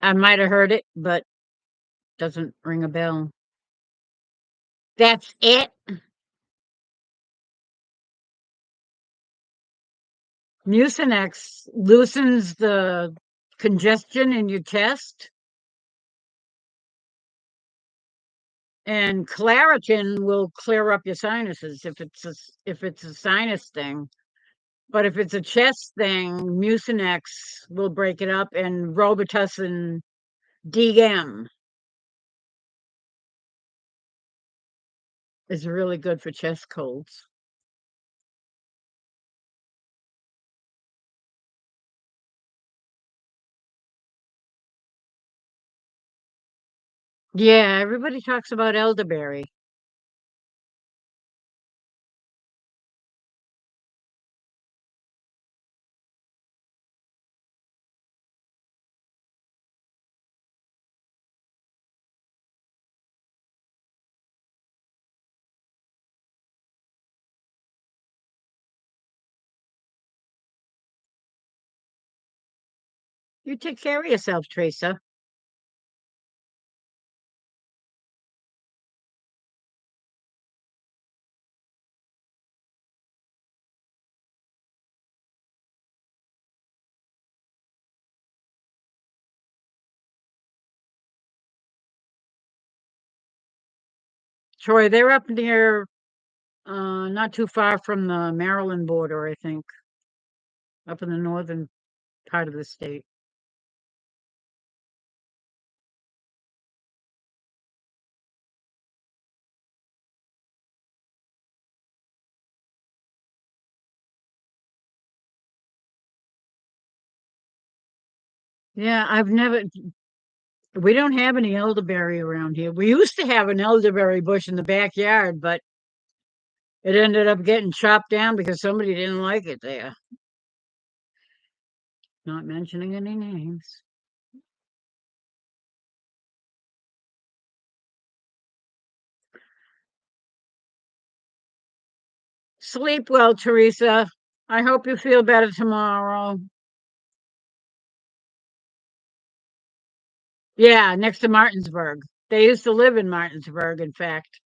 I might have heard it, but doesn't ring a bell. That's it. Mucinex loosens the congestion in your chest, and Claritin will clear up your sinuses if it's a sinus thing. But if it's a chest thing, Mucinex will break it up, and Robitussin DM is really good for chest colds. Yeah, everybody talks about elderberry. You take care of yourself, Teresa. Troy, they're up near, not too far from the Maryland border, I think, up in the northern part of the state. Yeah, we don't have any elderberry around here. We used to have an elderberry bush in the backyard, but it ended up getting chopped down because somebody didn't like it there. Not mentioning any names. Sleep well, Teresa. I hope you feel better tomorrow. Yeah, next to Martinsburg. They used to live in Martinsburg, in fact.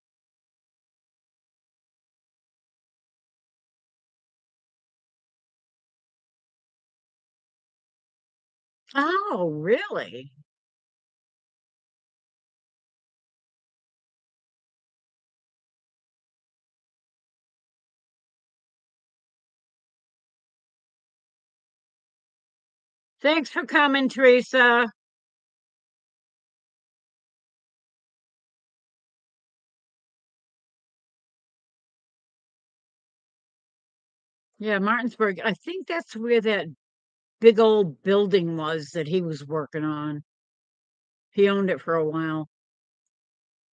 Oh, really? Thanks for coming, Teresa. Yeah, Martinsburg. I think that's where that big old building was that he was working on. He owned it for a while.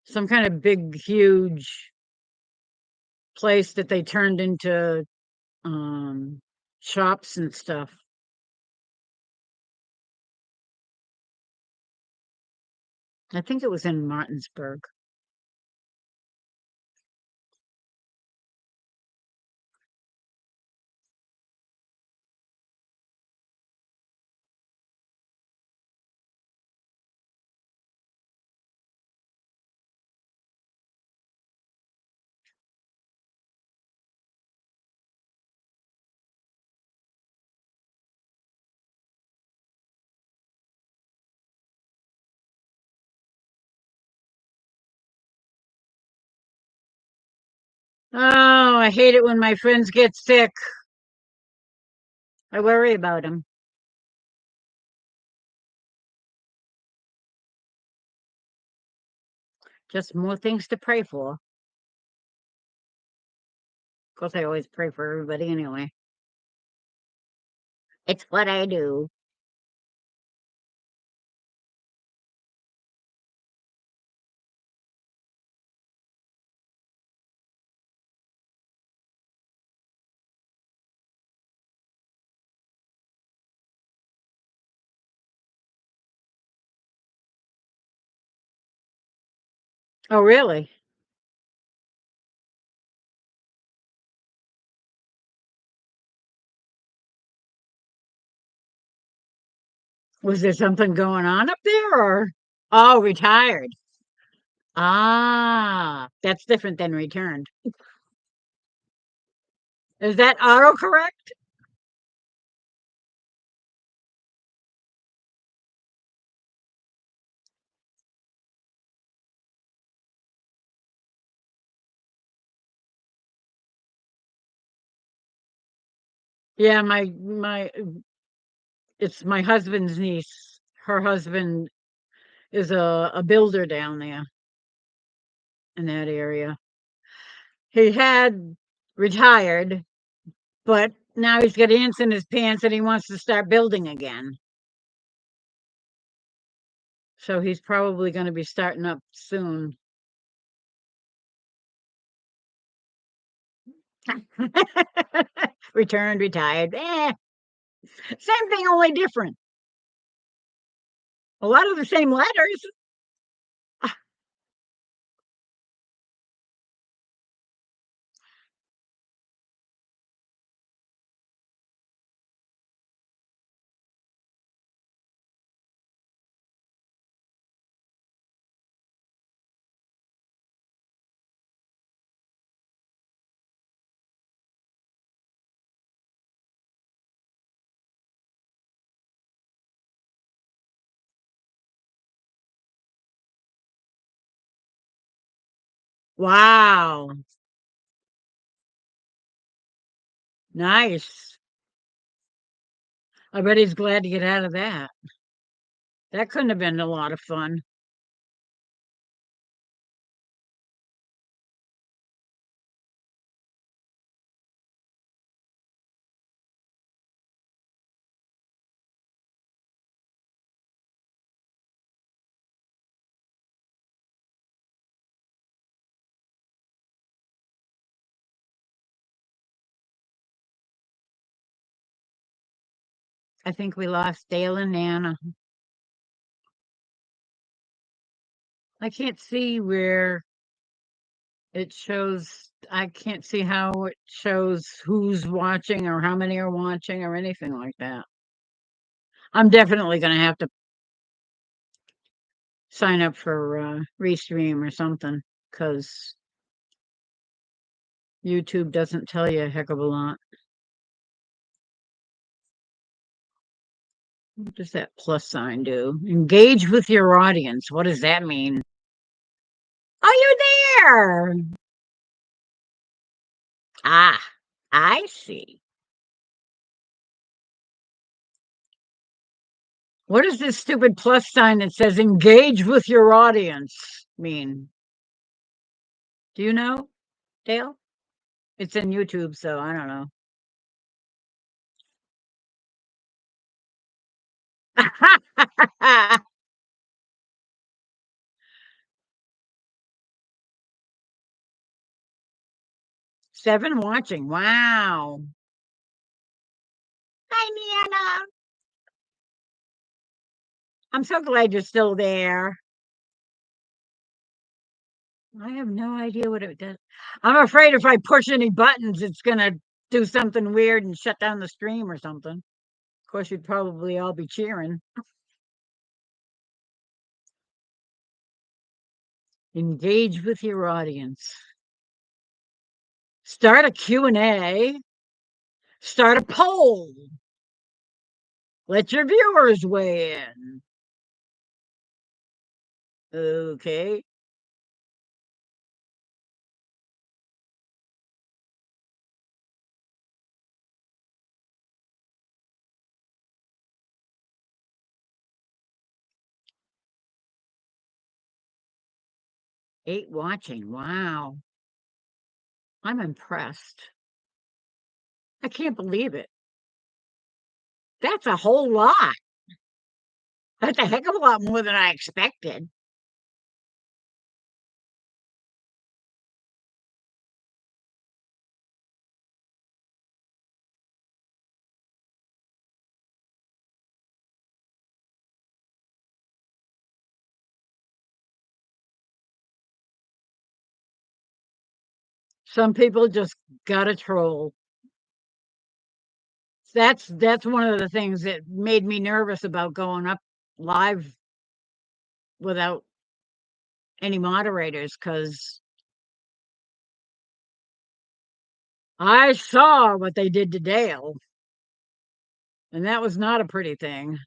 Some kind of big, huge place that they turned into um shops and stuff. I think it was in Martinsburg. Oh, I hate it when my friends get sick. I worry about them. Just more things to pray for. Of course, I always pray for everybody anyway. It's what I do. Oh, really? Was there something going on up there or? Oh, retired. Ah, that's different than returned. Is that autocorrect? Yeah, my it's my husband's niece. Her husband is a builder down there in that area. He had retired, but now he's got ants in his pants and he wants to start building again. So he's probably going to be starting up soon. Returned, retired. Same thing, only different. A lot of the same letters. Wow. Nice. I bet he's glad to get out of that. That couldn't have been a lot of fun. I think we lost Dale and Nana. I can't see where it shows. I can't see how it shows who's watching or how many are watching or anything like that. I'm definitely going to have to sign up for Restream or something because YouTube doesn't tell you a heck of a lot. What does that plus sign do? Engage with your audience. What does that mean? Oh, you're there. Ah, I see. What does this stupid plus sign that says engage with your audience mean? Do you know, Dale? It's in YouTube, so I don't know. 7 watching. Wow. Hi, Nana. I'm so glad you're still there. I have no idea what it does. I'm afraid if I push any buttons, it's going to do something weird and shut down the stream or something. Of course, you'd probably all be cheering. Engage with your audience. Start a Q&A. Start a poll. Let your viewers weigh in. Okay. Eight watching. Wow. I'm impressed. I can't believe it. That's a whole lot. That's a heck of a lot more than I expected. Some people just gotta troll. That's one of the things that made me nervous about going up live without any moderators because I saw what they did to Dale, and that was not a pretty thing.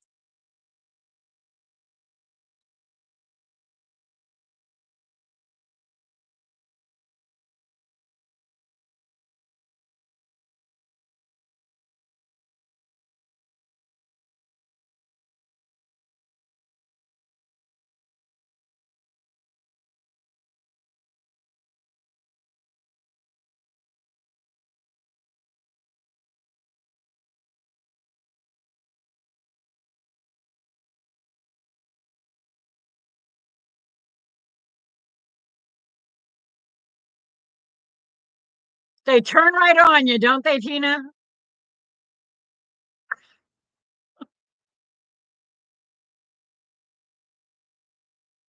They turn right on you, don't they, Tina?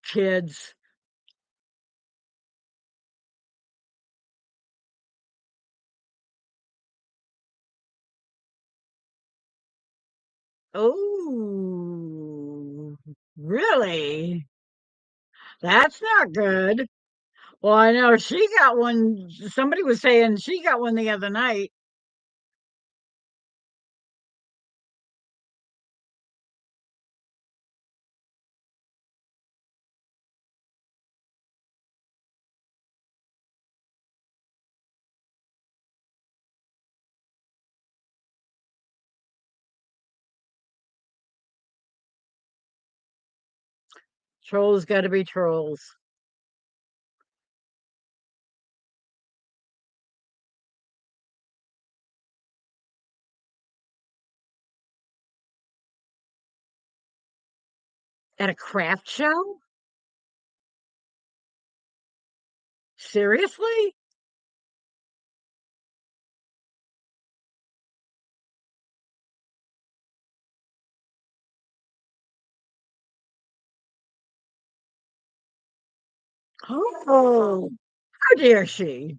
Kids. Oh, really? That's not good. Well, I know she got one. Somebody was saying she got one the other night. Trolls gotta be trolls. At a craft show? Seriously? Oh, how dare she?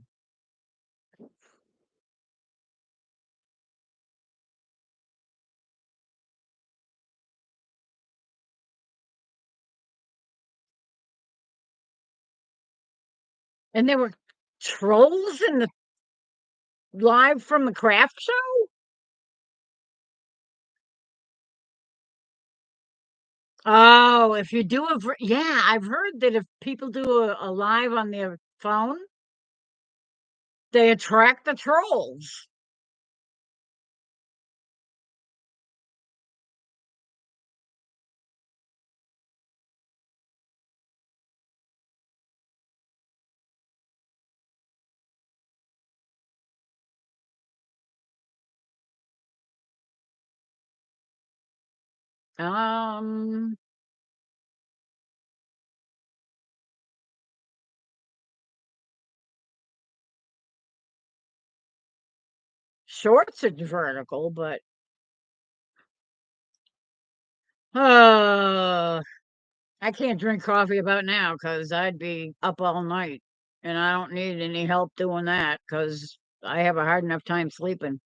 And there were trolls in the live from the craft show? Oh, if you do yeah, I've heard that if people do a live on their phone, they attract the trolls. Um, Shorts are vertical, but uh, I can't drink coffee about now because I'd be up all night, and I don't need any help doing that because I have a hard enough time sleeping.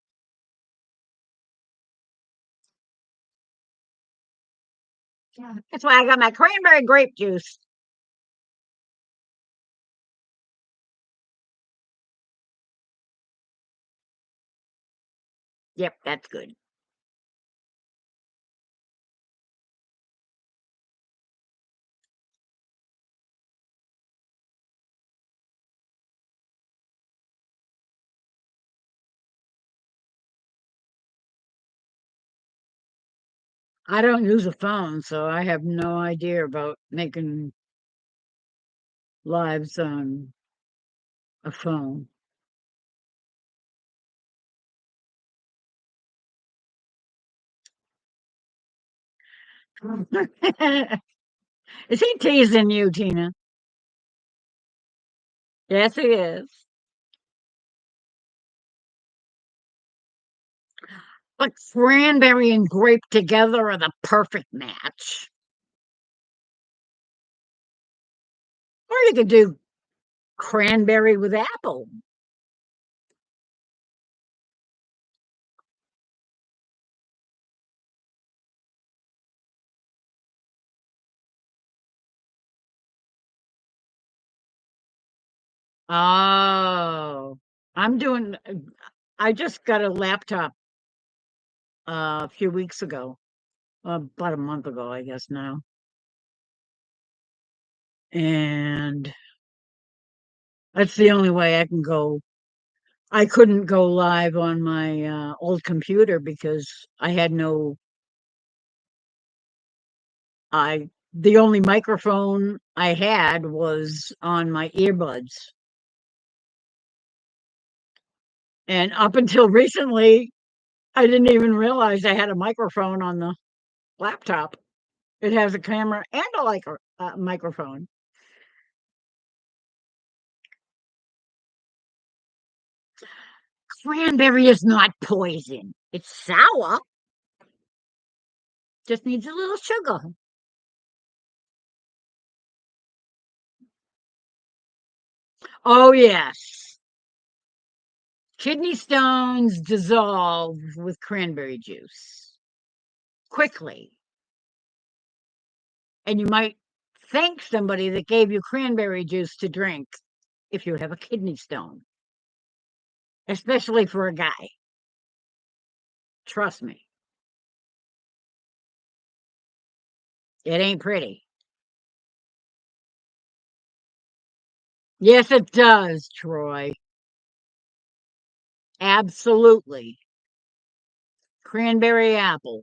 Yeah. That's why I got my cranberry grape juice. Yep, that's good. I don't use a phone, so I have no idea about making lives on a phone. Is he teasing you, Tina? Yes, he is. But cranberry and grape together are the perfect match. Or you could do cranberry with apple. Oh, I'm doing. I just got a laptop a few weeks ago, about a month ago, I guess now, and that's the only way I can go. I couldn't go live on my old computer because I had no. I the only microphone I had was on my earbuds, and up until recently, I didn't even realize I had a microphone on the laptop. It has a camera and a microphone. Cranberry is not poison. It's sour, just needs a little sugar. Oh, yes. Kidney stones dissolve with cranberry juice quickly. And you might thank somebody that gave you cranberry juice to drink if you have a kidney stone, especially for a guy. Trust me, it ain't pretty. Yes, it does, Troy. Absolutely. Cranberry apple.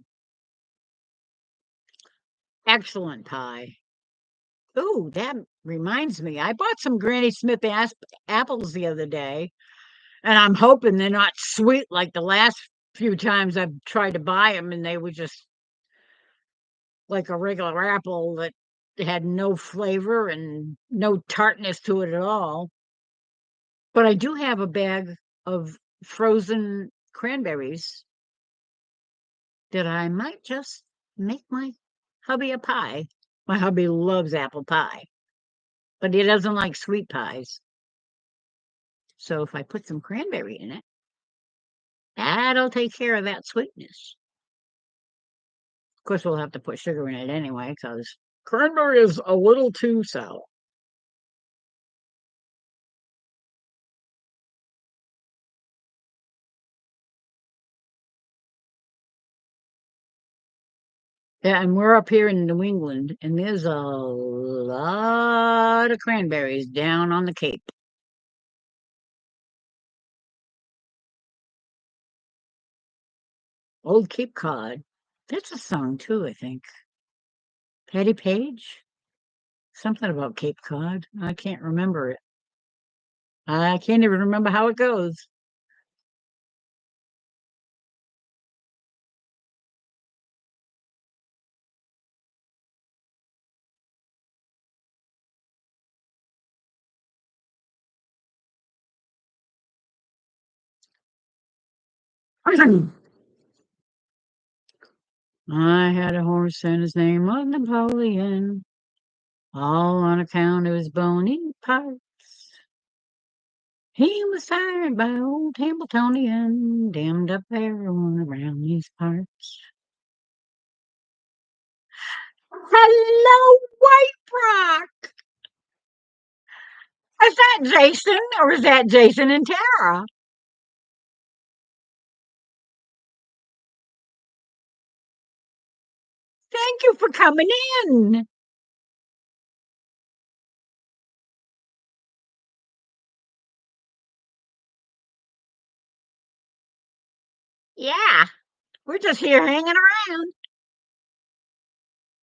Excellent pie. Ooh, that reminds me. I bought some Granny Smith apples the other day, and I'm hoping they're not sweet like the last few times I've tried to buy them, and they were just like a regular apple that had no flavor and no tartness to it at all. But I do have a bag of frozen cranberries that I might just make my hubby a pie. My hubby loves apple pie, but he doesn't like sweet pies. So if I put some cranberry in it, that'll take care of that sweetness. Of course, we'll have to put sugar in it anyway, because cranberry is a little too sour. Yeah, and we're up here in New England, and there's a lot of cranberries down on the Cape. Old Cape Cod. That's a song too, I think. Patty Page? Something about Cape Cod. I can't remember it. I can't even remember how it goes. I had a horse and his name was Napoleon, all on account of his bony parts. He was sired by old Hambletonian, damned up everyone around these parts. Hello, White Rock! Is that Jason or is that Jason and Tara? Thank you for coming in. Yeah, we're just here hanging around.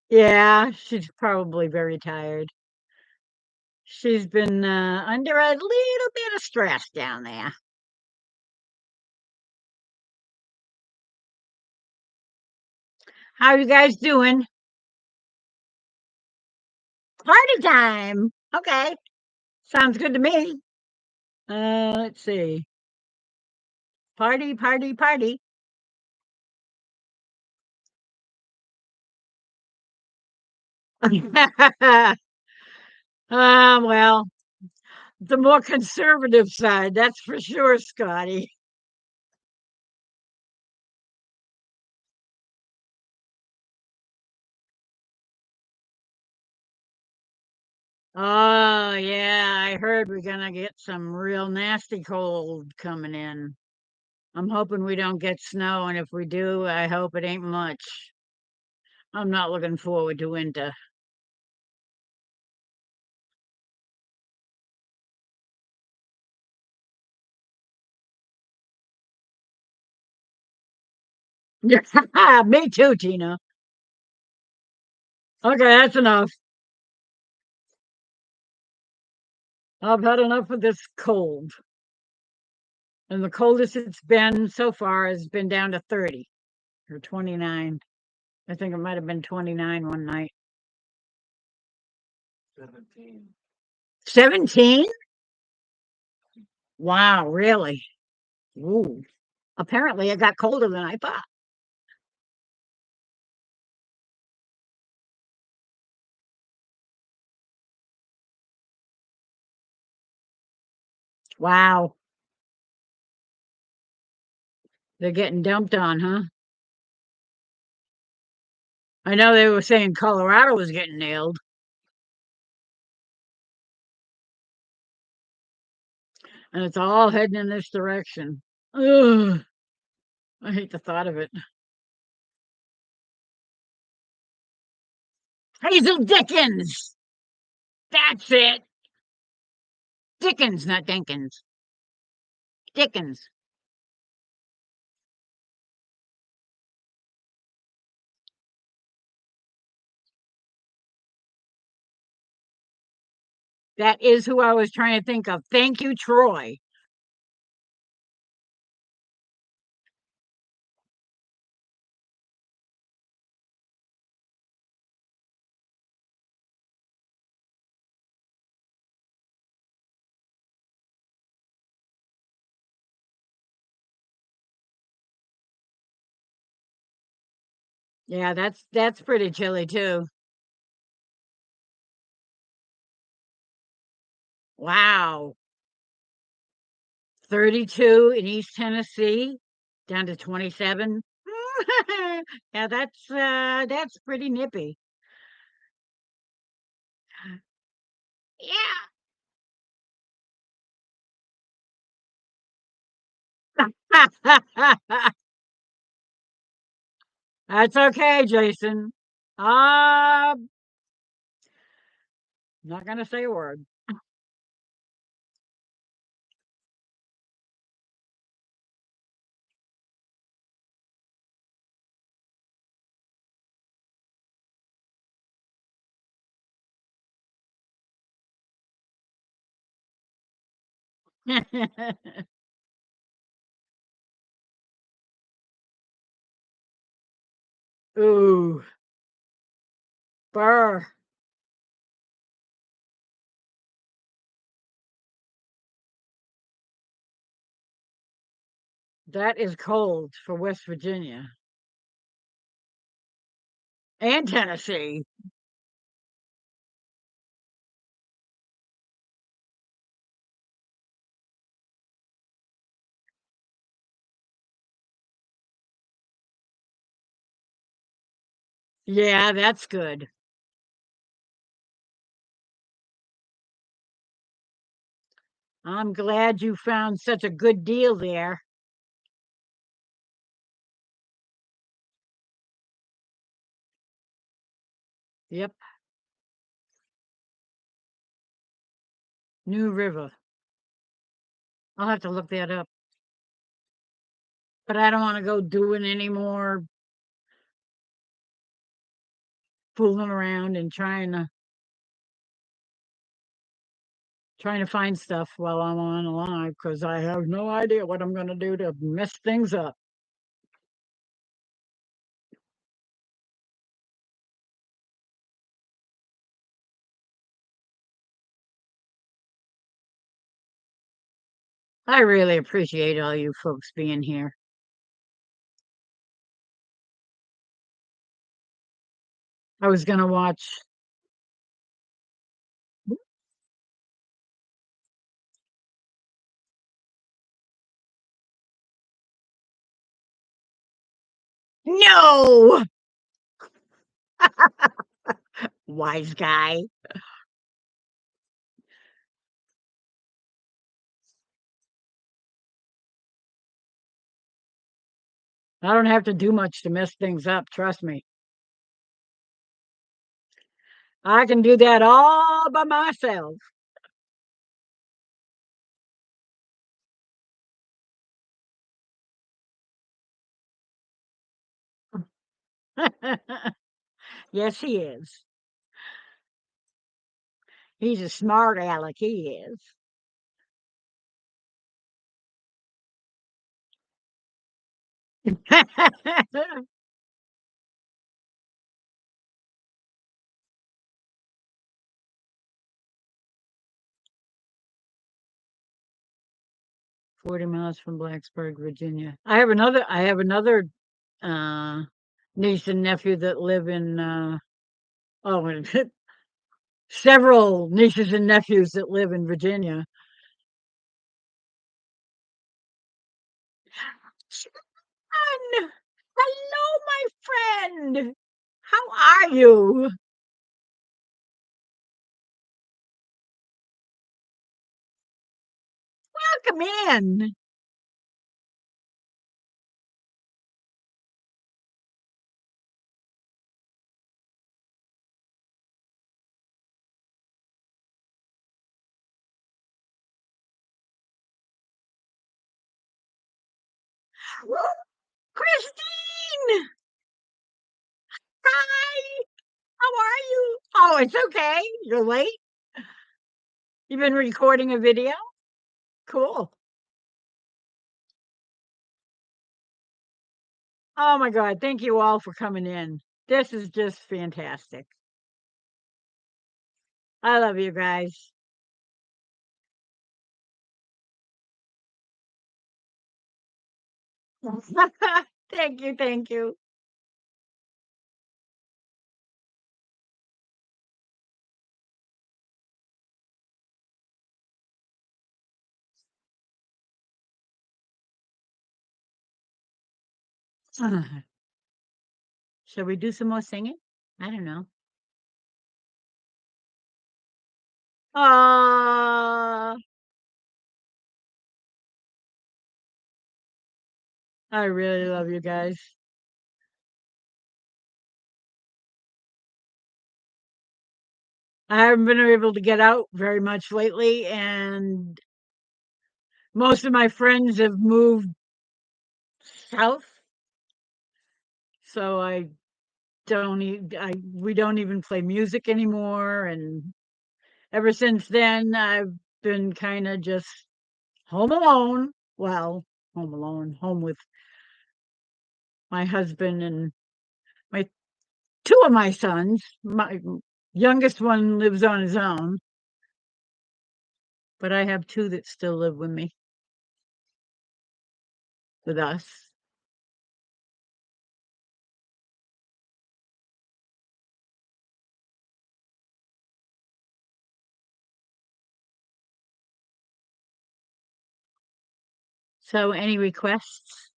Yeah, she's probably very tired. She's been under a little bit of stress down there. How are you guys doing? Party time. Okay, sounds good to me. Let's see. Party, party, party. Well, the more conservative side, that's for sure, Scotty. Oh, yeah, I heard we're gonna get some real nasty cold coming in. I'm hoping we don't get snow, and if we do, I hope it ain't much. I'm not looking forward to winter. Yeah, me too, Tina. Okay, that's enough. I've had enough of this cold. And the coldest it's been so far has been down to 30 or 29. I think it might have been 29 one night. 17? Wow, really? Ooh. Apparently it got colder than I thought. Wow. They're getting dumped on, huh? I know they were saying Colorado was getting nailed, and it's all heading in this direction. Ugh, I hate the thought of it. Hazel Dickens! That's it! Dickens, not Dinkins. Dickens. That is who I was trying to think of. Thank you, Troy. Yeah, that's pretty chilly too. Wow. 32 in East Tennessee, down to 27. Yeah, that's pretty nippy. Yeah. That's okay, Jason. I'm not gonna say a word. Ooh, burr. That is cold for West Virginia and Tennessee. Yeah, that's good. I'm glad you found such a good deal there. Yep, New River. I'll have to look that up. But I don't want to go doing any more fooling around and trying to find stuff while I'm on live because I have no idea what I'm going to do to mess things up. I really appreciate all you folks being here. I was going to watch. No, wise guy. I don't have to do much to mess things up. Trust me. I can do that all by myself. 'Yes, he is. He's a smart aleck, he is. 40 miles from Blacksburg, Virginia. I have another, uh, niece and nephew that live in, oh, and several nieces and nephews that live in Virginia. Sharon! Hello, my friend. How are you? Welcome in. Christine! Hi! How are you? Oh, it's okay. You're late? You've been recording a video? Cool. Oh my God. Thank you all for coming in. This is just fantastic. I love you guys. Thank you. Thank you. Shall we do some more singing? I don't know. Ah, I really love you guys. I haven't been able to get out very much lately, and most of my friends have moved south, so we don't even play music anymore. And ever since then, I've been kind of just home alone. Well, home alone, home with my husband and my two of my sons. My youngest one lives on his own, but I have two that still live with me, with us. So, any requests?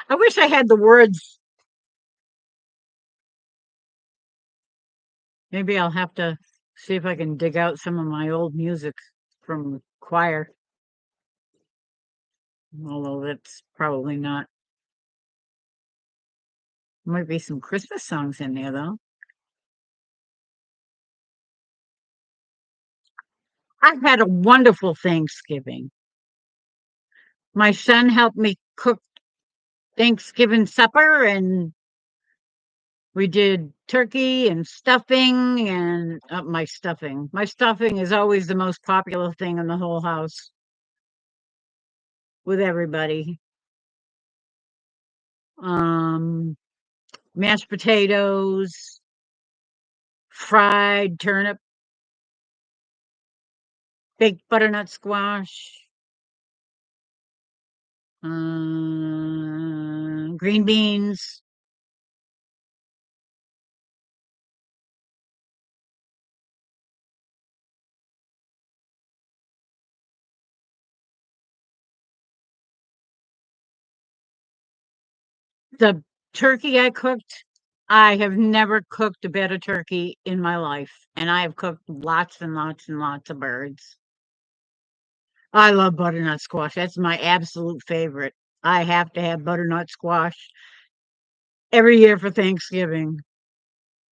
I wish I had the words. Maybe I'll have to see if I can dig out some of my old music from choir, although that's probably not. Might be some Christmas songs in there, though. I've had a wonderful Thanksgiving. My son helped me cook Thanksgiving supper, and we did turkey and stuffing and my stuffing. My stuffing is always the most popular thing in the whole house with everybody. Um, Mashed potatoes, fried turnip, baked butternut squash, green beans. The turkey I cooked, I have never cooked a better turkey in my life, and I have cooked lots and lots and lots of birds. I love butternut squash. That's my absolute favorite. I have to have butternut squash every year for Thanksgiving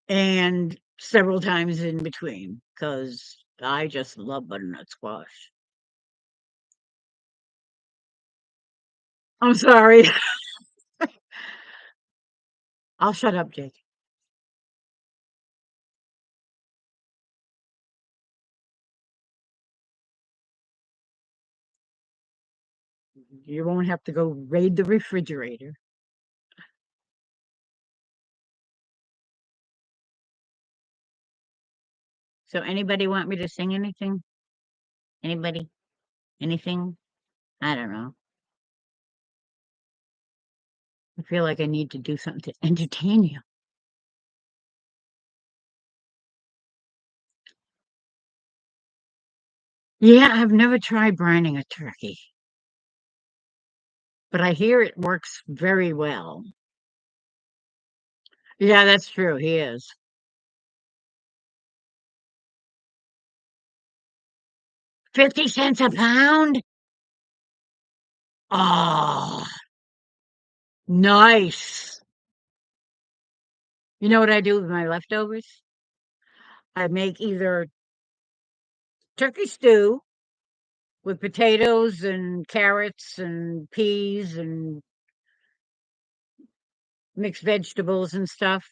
and several times in between because I just love butternut squash. I'm sorry. I'll shut up, Jake. You won't have to go raid the refrigerator. So, anybody want me to sing anything? Anybody? Anything? I don't know. I feel like I need to do something to entertain you. Yeah, I've never tried brining a turkey, but I hear it works very well. Yeah, that's true. He is. 50 cents a pound? Oh, nice. You know what I do with my leftovers? I make either turkey stew with potatoes and carrots and peas and mixed vegetables and stuff,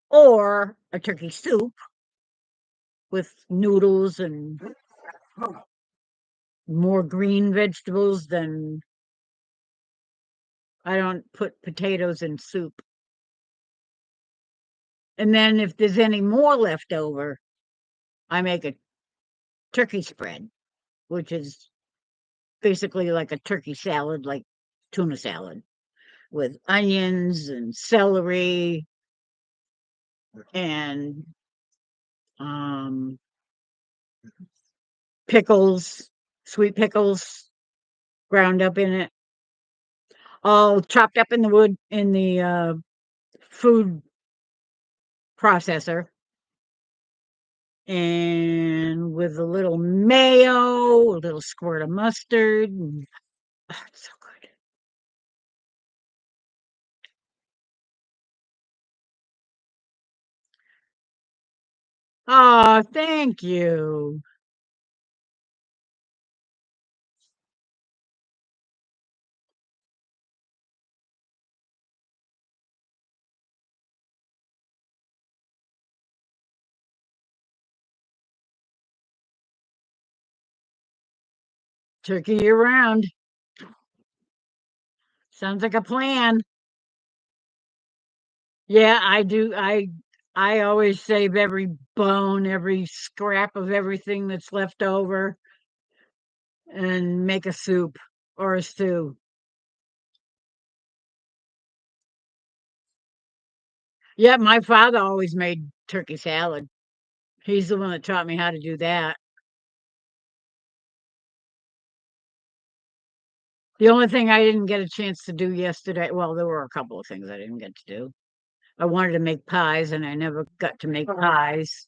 or a turkey soup, with noodles and more green vegetables than I don't put potatoes in soup. And then if there's any more left over, I make a turkey spread, which is basically like a turkey salad, like tuna salad, with onions and celery and um, pickles, sweet pickles ground up in it, all chopped up in the wood in the food processor, and with a little mayo, a little squirt of mustard. And, it's so good. Oh, thank you. Turkey year round. Sounds like a plan. Yeah, I do. I always save every bone, every scrap of everything that's left over and make a soup or a stew. Yeah, my father always made turkey salad. He's the one that taught me how to do that. The only thing I didn't get a chance to do yesterday, well, there were a couple of things I didn't get to do. I wanted to make pies and I never got to make pies.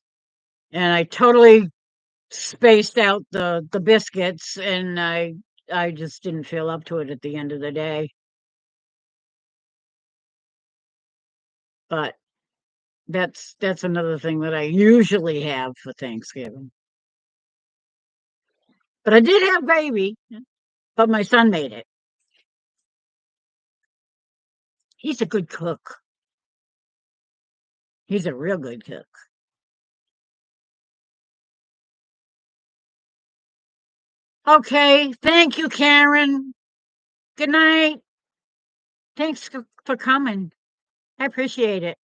And I totally spaced out the biscuits and I just didn't feel up to it at the end of the day. But that's another thing that I usually have for Thanksgiving. But I did have gravy, but my son made it. He's a good cook. He's a real good cook. Okay, thank you, Karen. Good night. Thanks for coming. I appreciate it.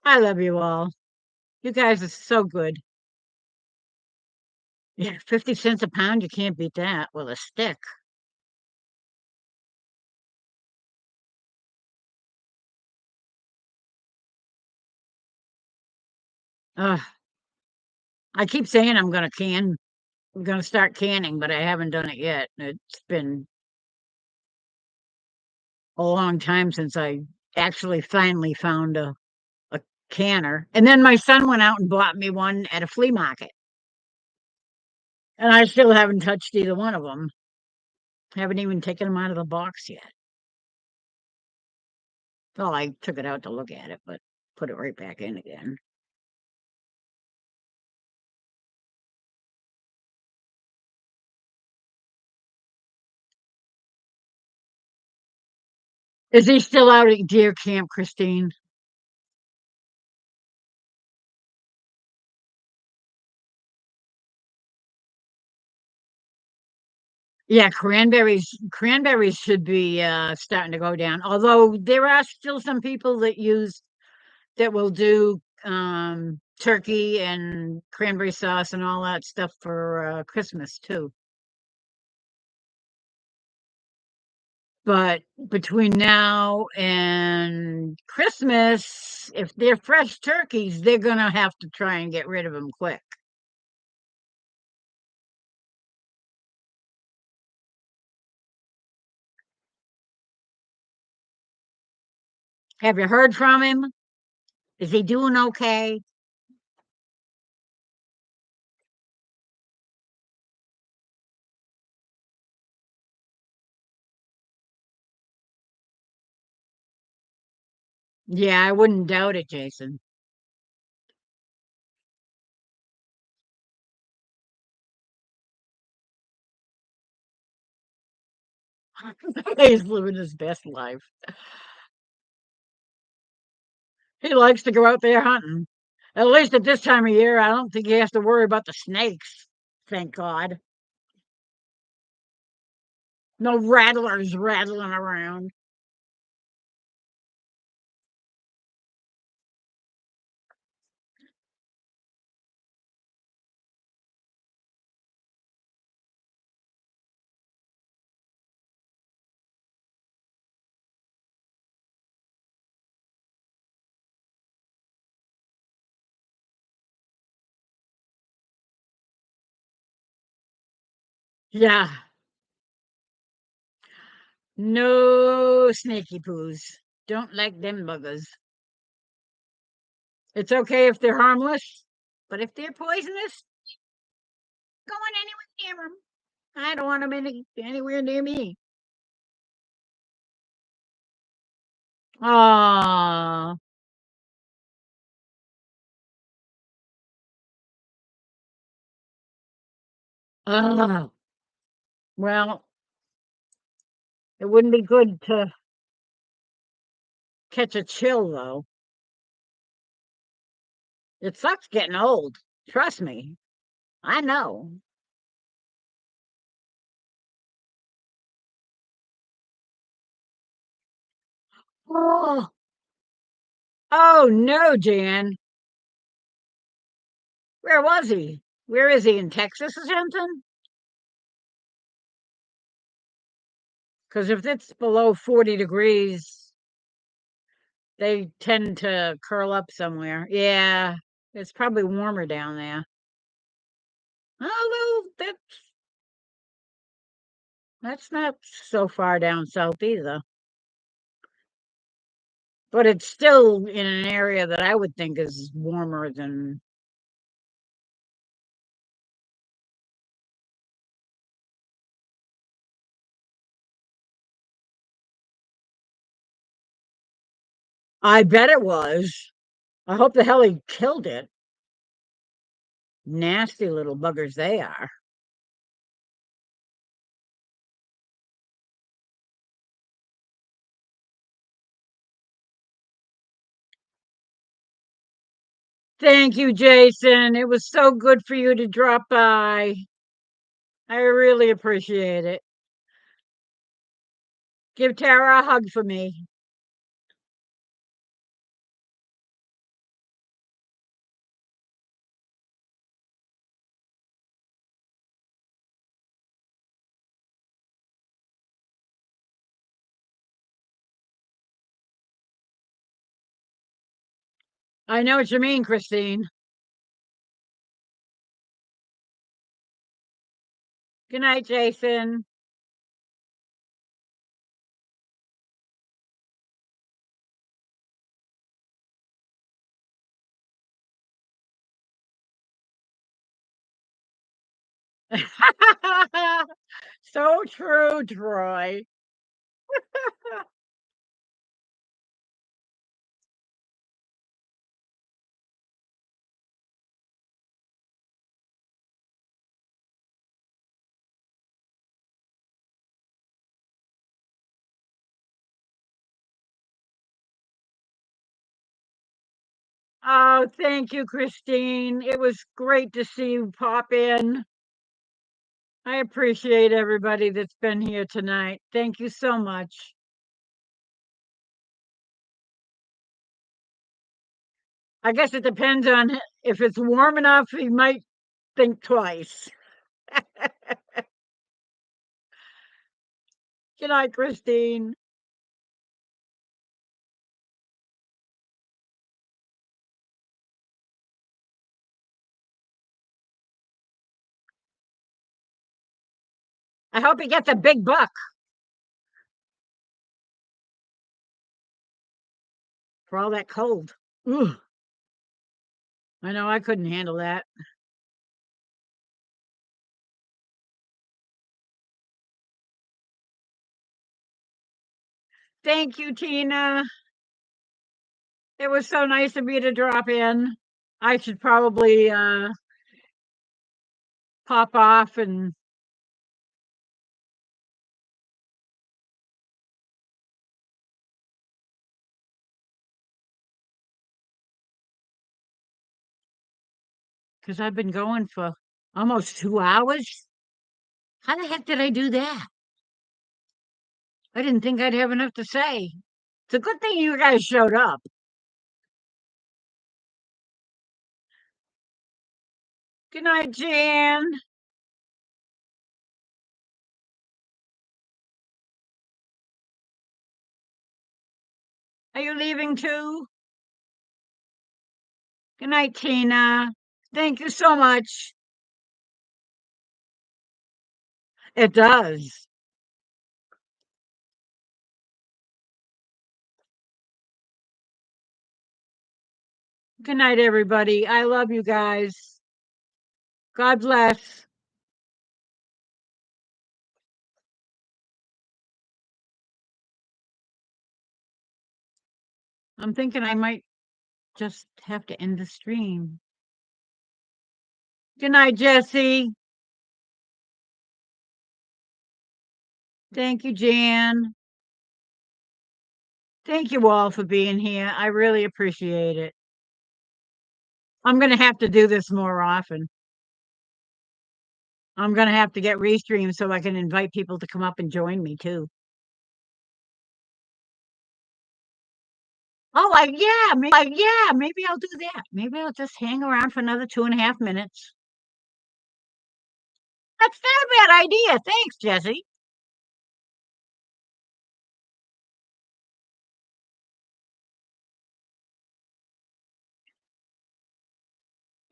I love you all. You guys are so good. Yeah, 50 cents a pound, you can't beat that with a stick. Ugh, I keep saying I'm gonna start canning, but I haven't done it yet. It's been a long time since I actually finally found a canner. And then my son went out and bought me one at a flea market. And I still haven't touched either one of them. Haven't even taken them out of the box yet. Well, I took it out to look at it, but put it right back in again. Is he still out at deer camp, Christine? Yeah, cranberries should be starting to go down. Although there are still some people that will do turkey and cranberry sauce and all that stuff for Christmas too. But between now and Christmas, if they're fresh turkeys, they're gonna have to try and get rid of them quick. Have you heard from him? Is he doing okay? Yeah, I wouldn't doubt it, Jason. He's living his best life. He likes to go out there hunting. At least at this time of year, I don't think he has to worry about the snakes. Thank God. No rattlers rattling around. Yeah. No snaky poos. Don't like them buggers. It's okay if they're harmless, but if they're poisonous, going anywhere near them. I don't want them anywhere near me. Ah, oh. Well, it wouldn't be good to catch a chill, though. It sucks getting old. Trust me. I know. Oh, oh no, Jan. Where was he? Where is he? In Texas or something? Because if it's below 40 degrees, they tend to curl up somewhere. Yeah, it's probably warmer down there. Although that's not so far down south either. But it's still in an area that I would think is warmer than. I bet it was. I hope the hell he killed it. Nasty little buggers they are. Thank you, Jason. It was so good for you to drop by. I really appreciate it. Give Tara a hug for me. I know what you mean, Christine. Good night, Jason. So true, Troy. Oh, thank you, Christine. It was great to see you pop in. I appreciate everybody that's been here tonight. Thank you so much. I guess it depends on if it's warm enough, he might think twice. Good night, Christine. I hope he gets a big buck for all that cold. Ugh, I know I couldn't handle that. Thank you, Tina. It was so nice of you to drop in. I should probably pop off and because I've been going for almost 2 hours. How the heck did I do that? I didn't think I'd have enough to say. It's a good thing you guys showed up. Good night, Jan. Are you leaving too? Good night, Tina. Thank you so much. It does. Good night, everybody. I love you guys. God bless. I'm thinking I might just have to end the stream. Good night, Jesse. Thank you, Jan. Thank you all for being here. I really appreciate it. I'm going to have to do this more often. I'm going to have to get restreamed so I can invite people to come up and join me too. Oh, yeah, maybe I'll do that. Maybe I'll just hang around for another 2.5 minutes. That's not a bad idea. Thanks, Jesse.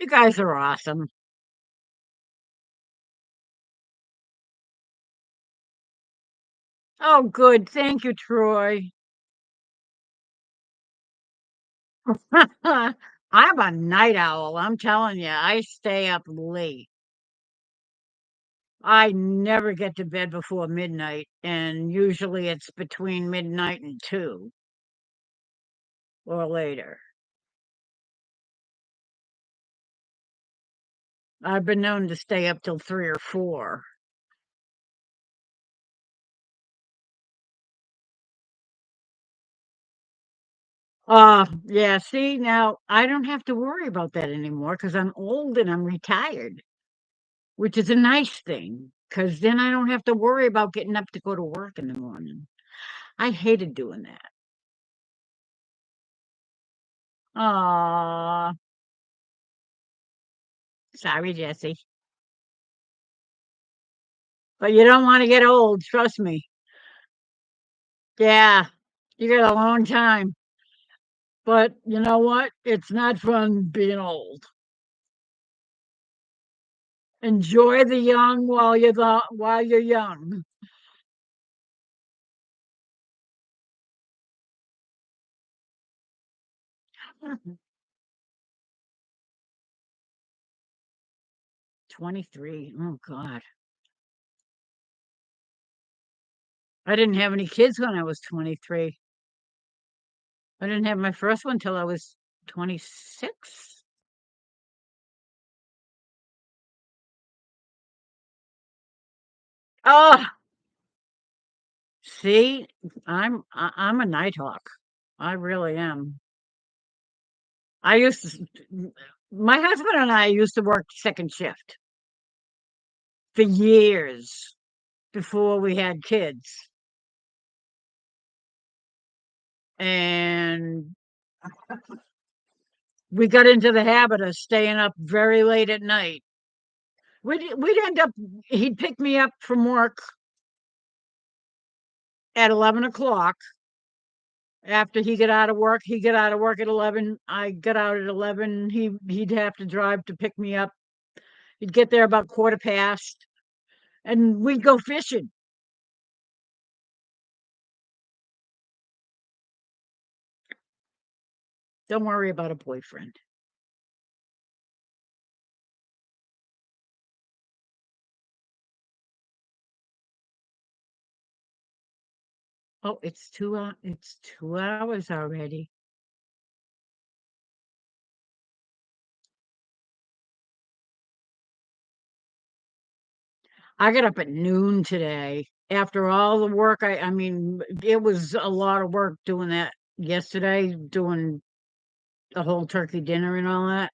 You guys are awesome. Oh, good. Thank you, Troy. I'm a night owl. I'm telling you, I stay up late. I never get to bed before midnight, and usually it's between midnight and 2 or later. I've been known to stay up till 3 or 4. Yeah, see, now I don't have to worry about that anymore because I'm old and I'm retired, which is a nice thing because then I don't have to worry about getting up to go to work in the morning. I hated doing that. Aw, sorry, Jesse. But you don't want to get old, trust me. Yeah, you got a long time. But you know what? It's not fun being old. Enjoy the young while you're young. 23. Oh God. I didn't have any kids when I was 23. I didn't have my first one till I was 26. Oh, see, I'm a nighthawk. I really am. I used my husband and I used to work second shift for years before we had kids. And we got into the habit of staying up very late at night. We'd end up, he'd pick me up from work at 11 o'clock. After he get out of work at 11. I got out at 11. He'd have to drive to pick me up. He'd get there about quarter past, and we'd go fishing. Don't worry about a boyfriend. Oh, it's 2 hours already. I got up at noon today. After all the work, I mean, it was a lot of work doing that yesterday, doing the whole turkey dinner and all that.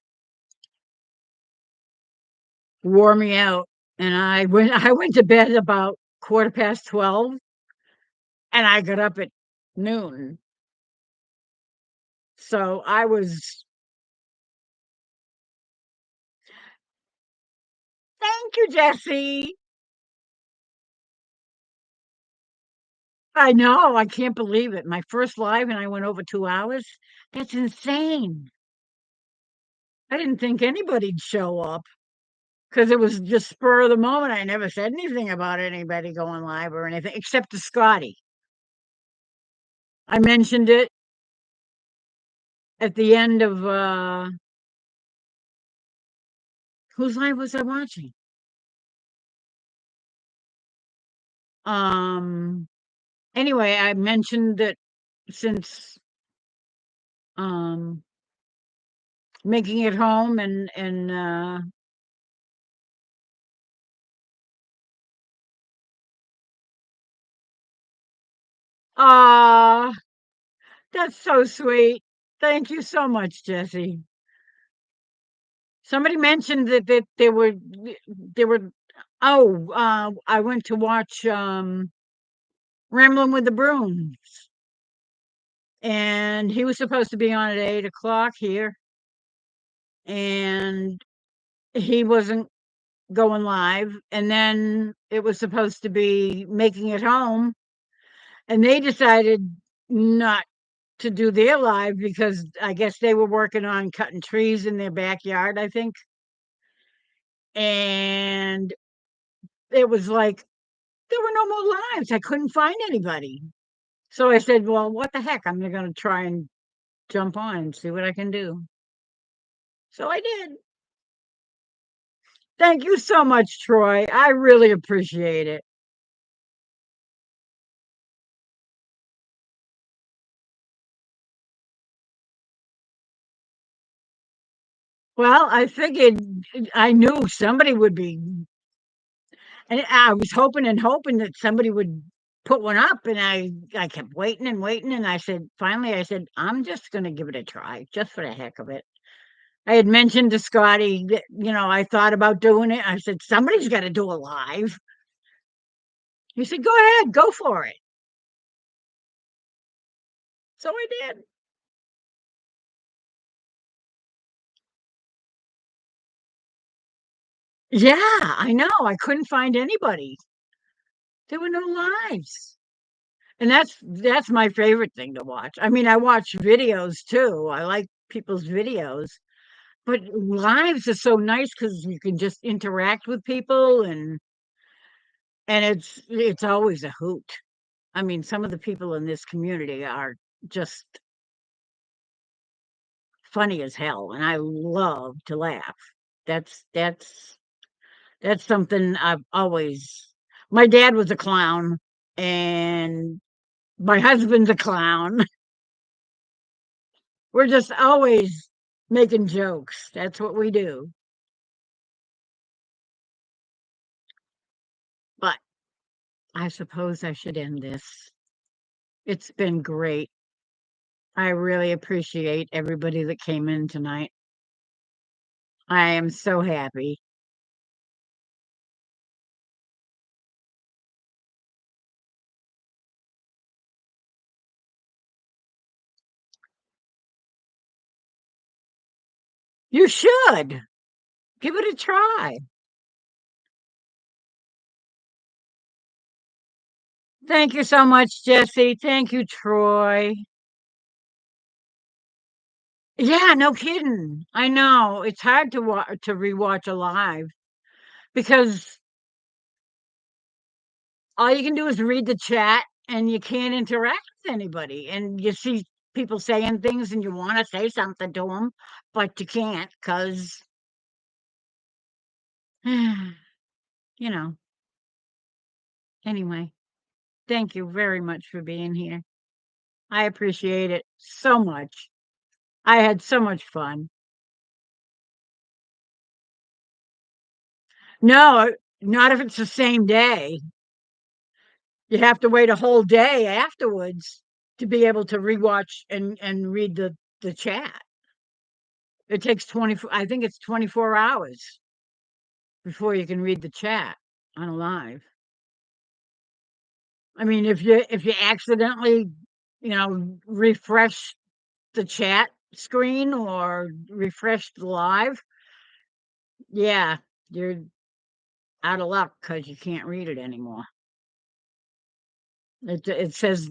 wore me out, and I went to bed about 12:15, and I got up at noon. So I was Thank you, Jesse. I know, I can't believe it. My first live and I went over 2 hours. That's insane. I didn't think anybody'd show up because it was just spur of the moment. I never said anything about anybody going live or anything except to Scotty. I mentioned it at the end of, whose live was I watching? Um, anyway, I mentioned that since, um, making it home ah, that's so sweet. Thank you so much, Jesse. Somebody mentioned that they were I went to watch, Ramblin' with the Brooms, and he was supposed to be on at 8 o'clock here, and he wasn't going live, and then it was supposed to be Making It Home, and they decided not to do their live because I guess they were working on cutting trees in their backyard, I think, and it was like there were no more lives. I couldn't find anybody. So I said, "Well, what the heck? I'm gonna try and jump on and see what I can do." So I did. Thank you so much, Troy. I really appreciate it. Well, I figured I knew somebody would be, and I was hoping and hoping that somebody would put one up, and I kept waiting and waiting, and I said, finally, I said, I'm just gonna give it a try, just for the heck of it. I had mentioned to Scotty that, I thought about doing it. I said, somebody's got to do a live. He said, go ahead, go for it. So I did. Yeah, I know. I couldn't find anybody. There were no lives. And that's my favorite thing to watch. I mean, I watch videos too. I like people's videos, but lives are so nice because you can just interact with people, and it's always a hoot. I mean, some of the people in this community are just funny as hell, and I love to laugh. That's something I've always my dad was a clown, and my husband's a clown. We're just always making jokes. That's what we do. But I suppose I should end this. It's been great. I really appreciate everybody that came in tonight. I am so happy. You should give it a try. Thank you so much, Jesse. Thank you, Troy. Yeah, no kidding. I know it's hard to rewatch a live because all you can do is read the chat and you can't interact with anybody. And you see people saying things and you want to say something to them, but you can't because, you know, anyway, thank you very much for being here. I appreciate it so much. I had so much fun. No, not if it's the same day. You have to wait a whole day afterwards to be able to rewatch and read the chat. It takes 24, I think it's 24 hours. before you can read the chat on a live. I mean, if you accidentally, refresh the chat screen or refresh the live, yeah, you're out of luck because you can't read it anymore. It says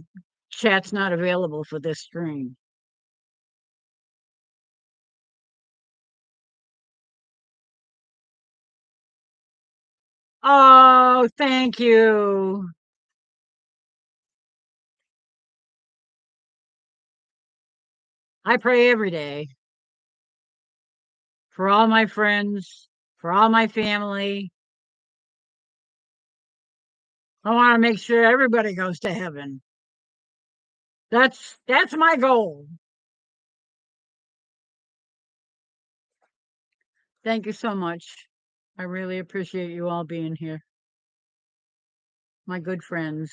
chat's not available for this stream. Oh, thank you. I pray every day for all my friends, for all my family. I want to make sure everybody goes to heaven. That's my goal. Thank you so much. I really appreciate you all being here. My good friends.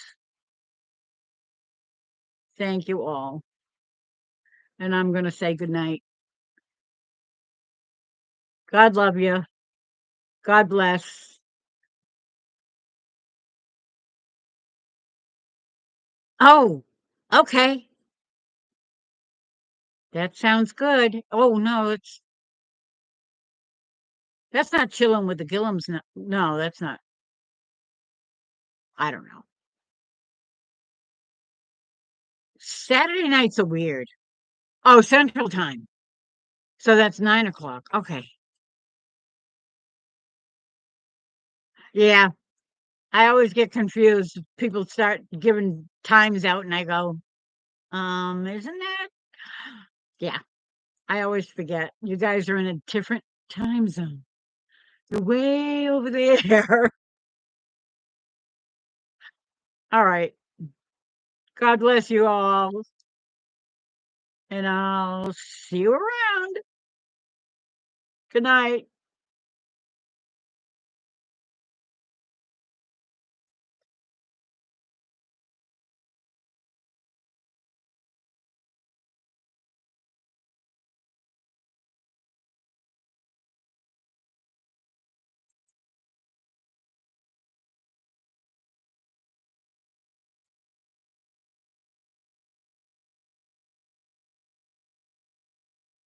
Thank you all. And I'm going to say good night. God love you. God bless. Oh, okay. That sounds good. Oh, no, that's not chilling with the Gillums. No, no, that's not. I don't know. Saturday nights are weird. Oh, Central Time. So that's 9 o'clock. Okay. Yeah. I always get confused. People start giving times out and I go, isn't that? Yeah. I always forget. You guys are in a different time zone. You're way over there. All right. God bless you all. And I'll see you around. Good night.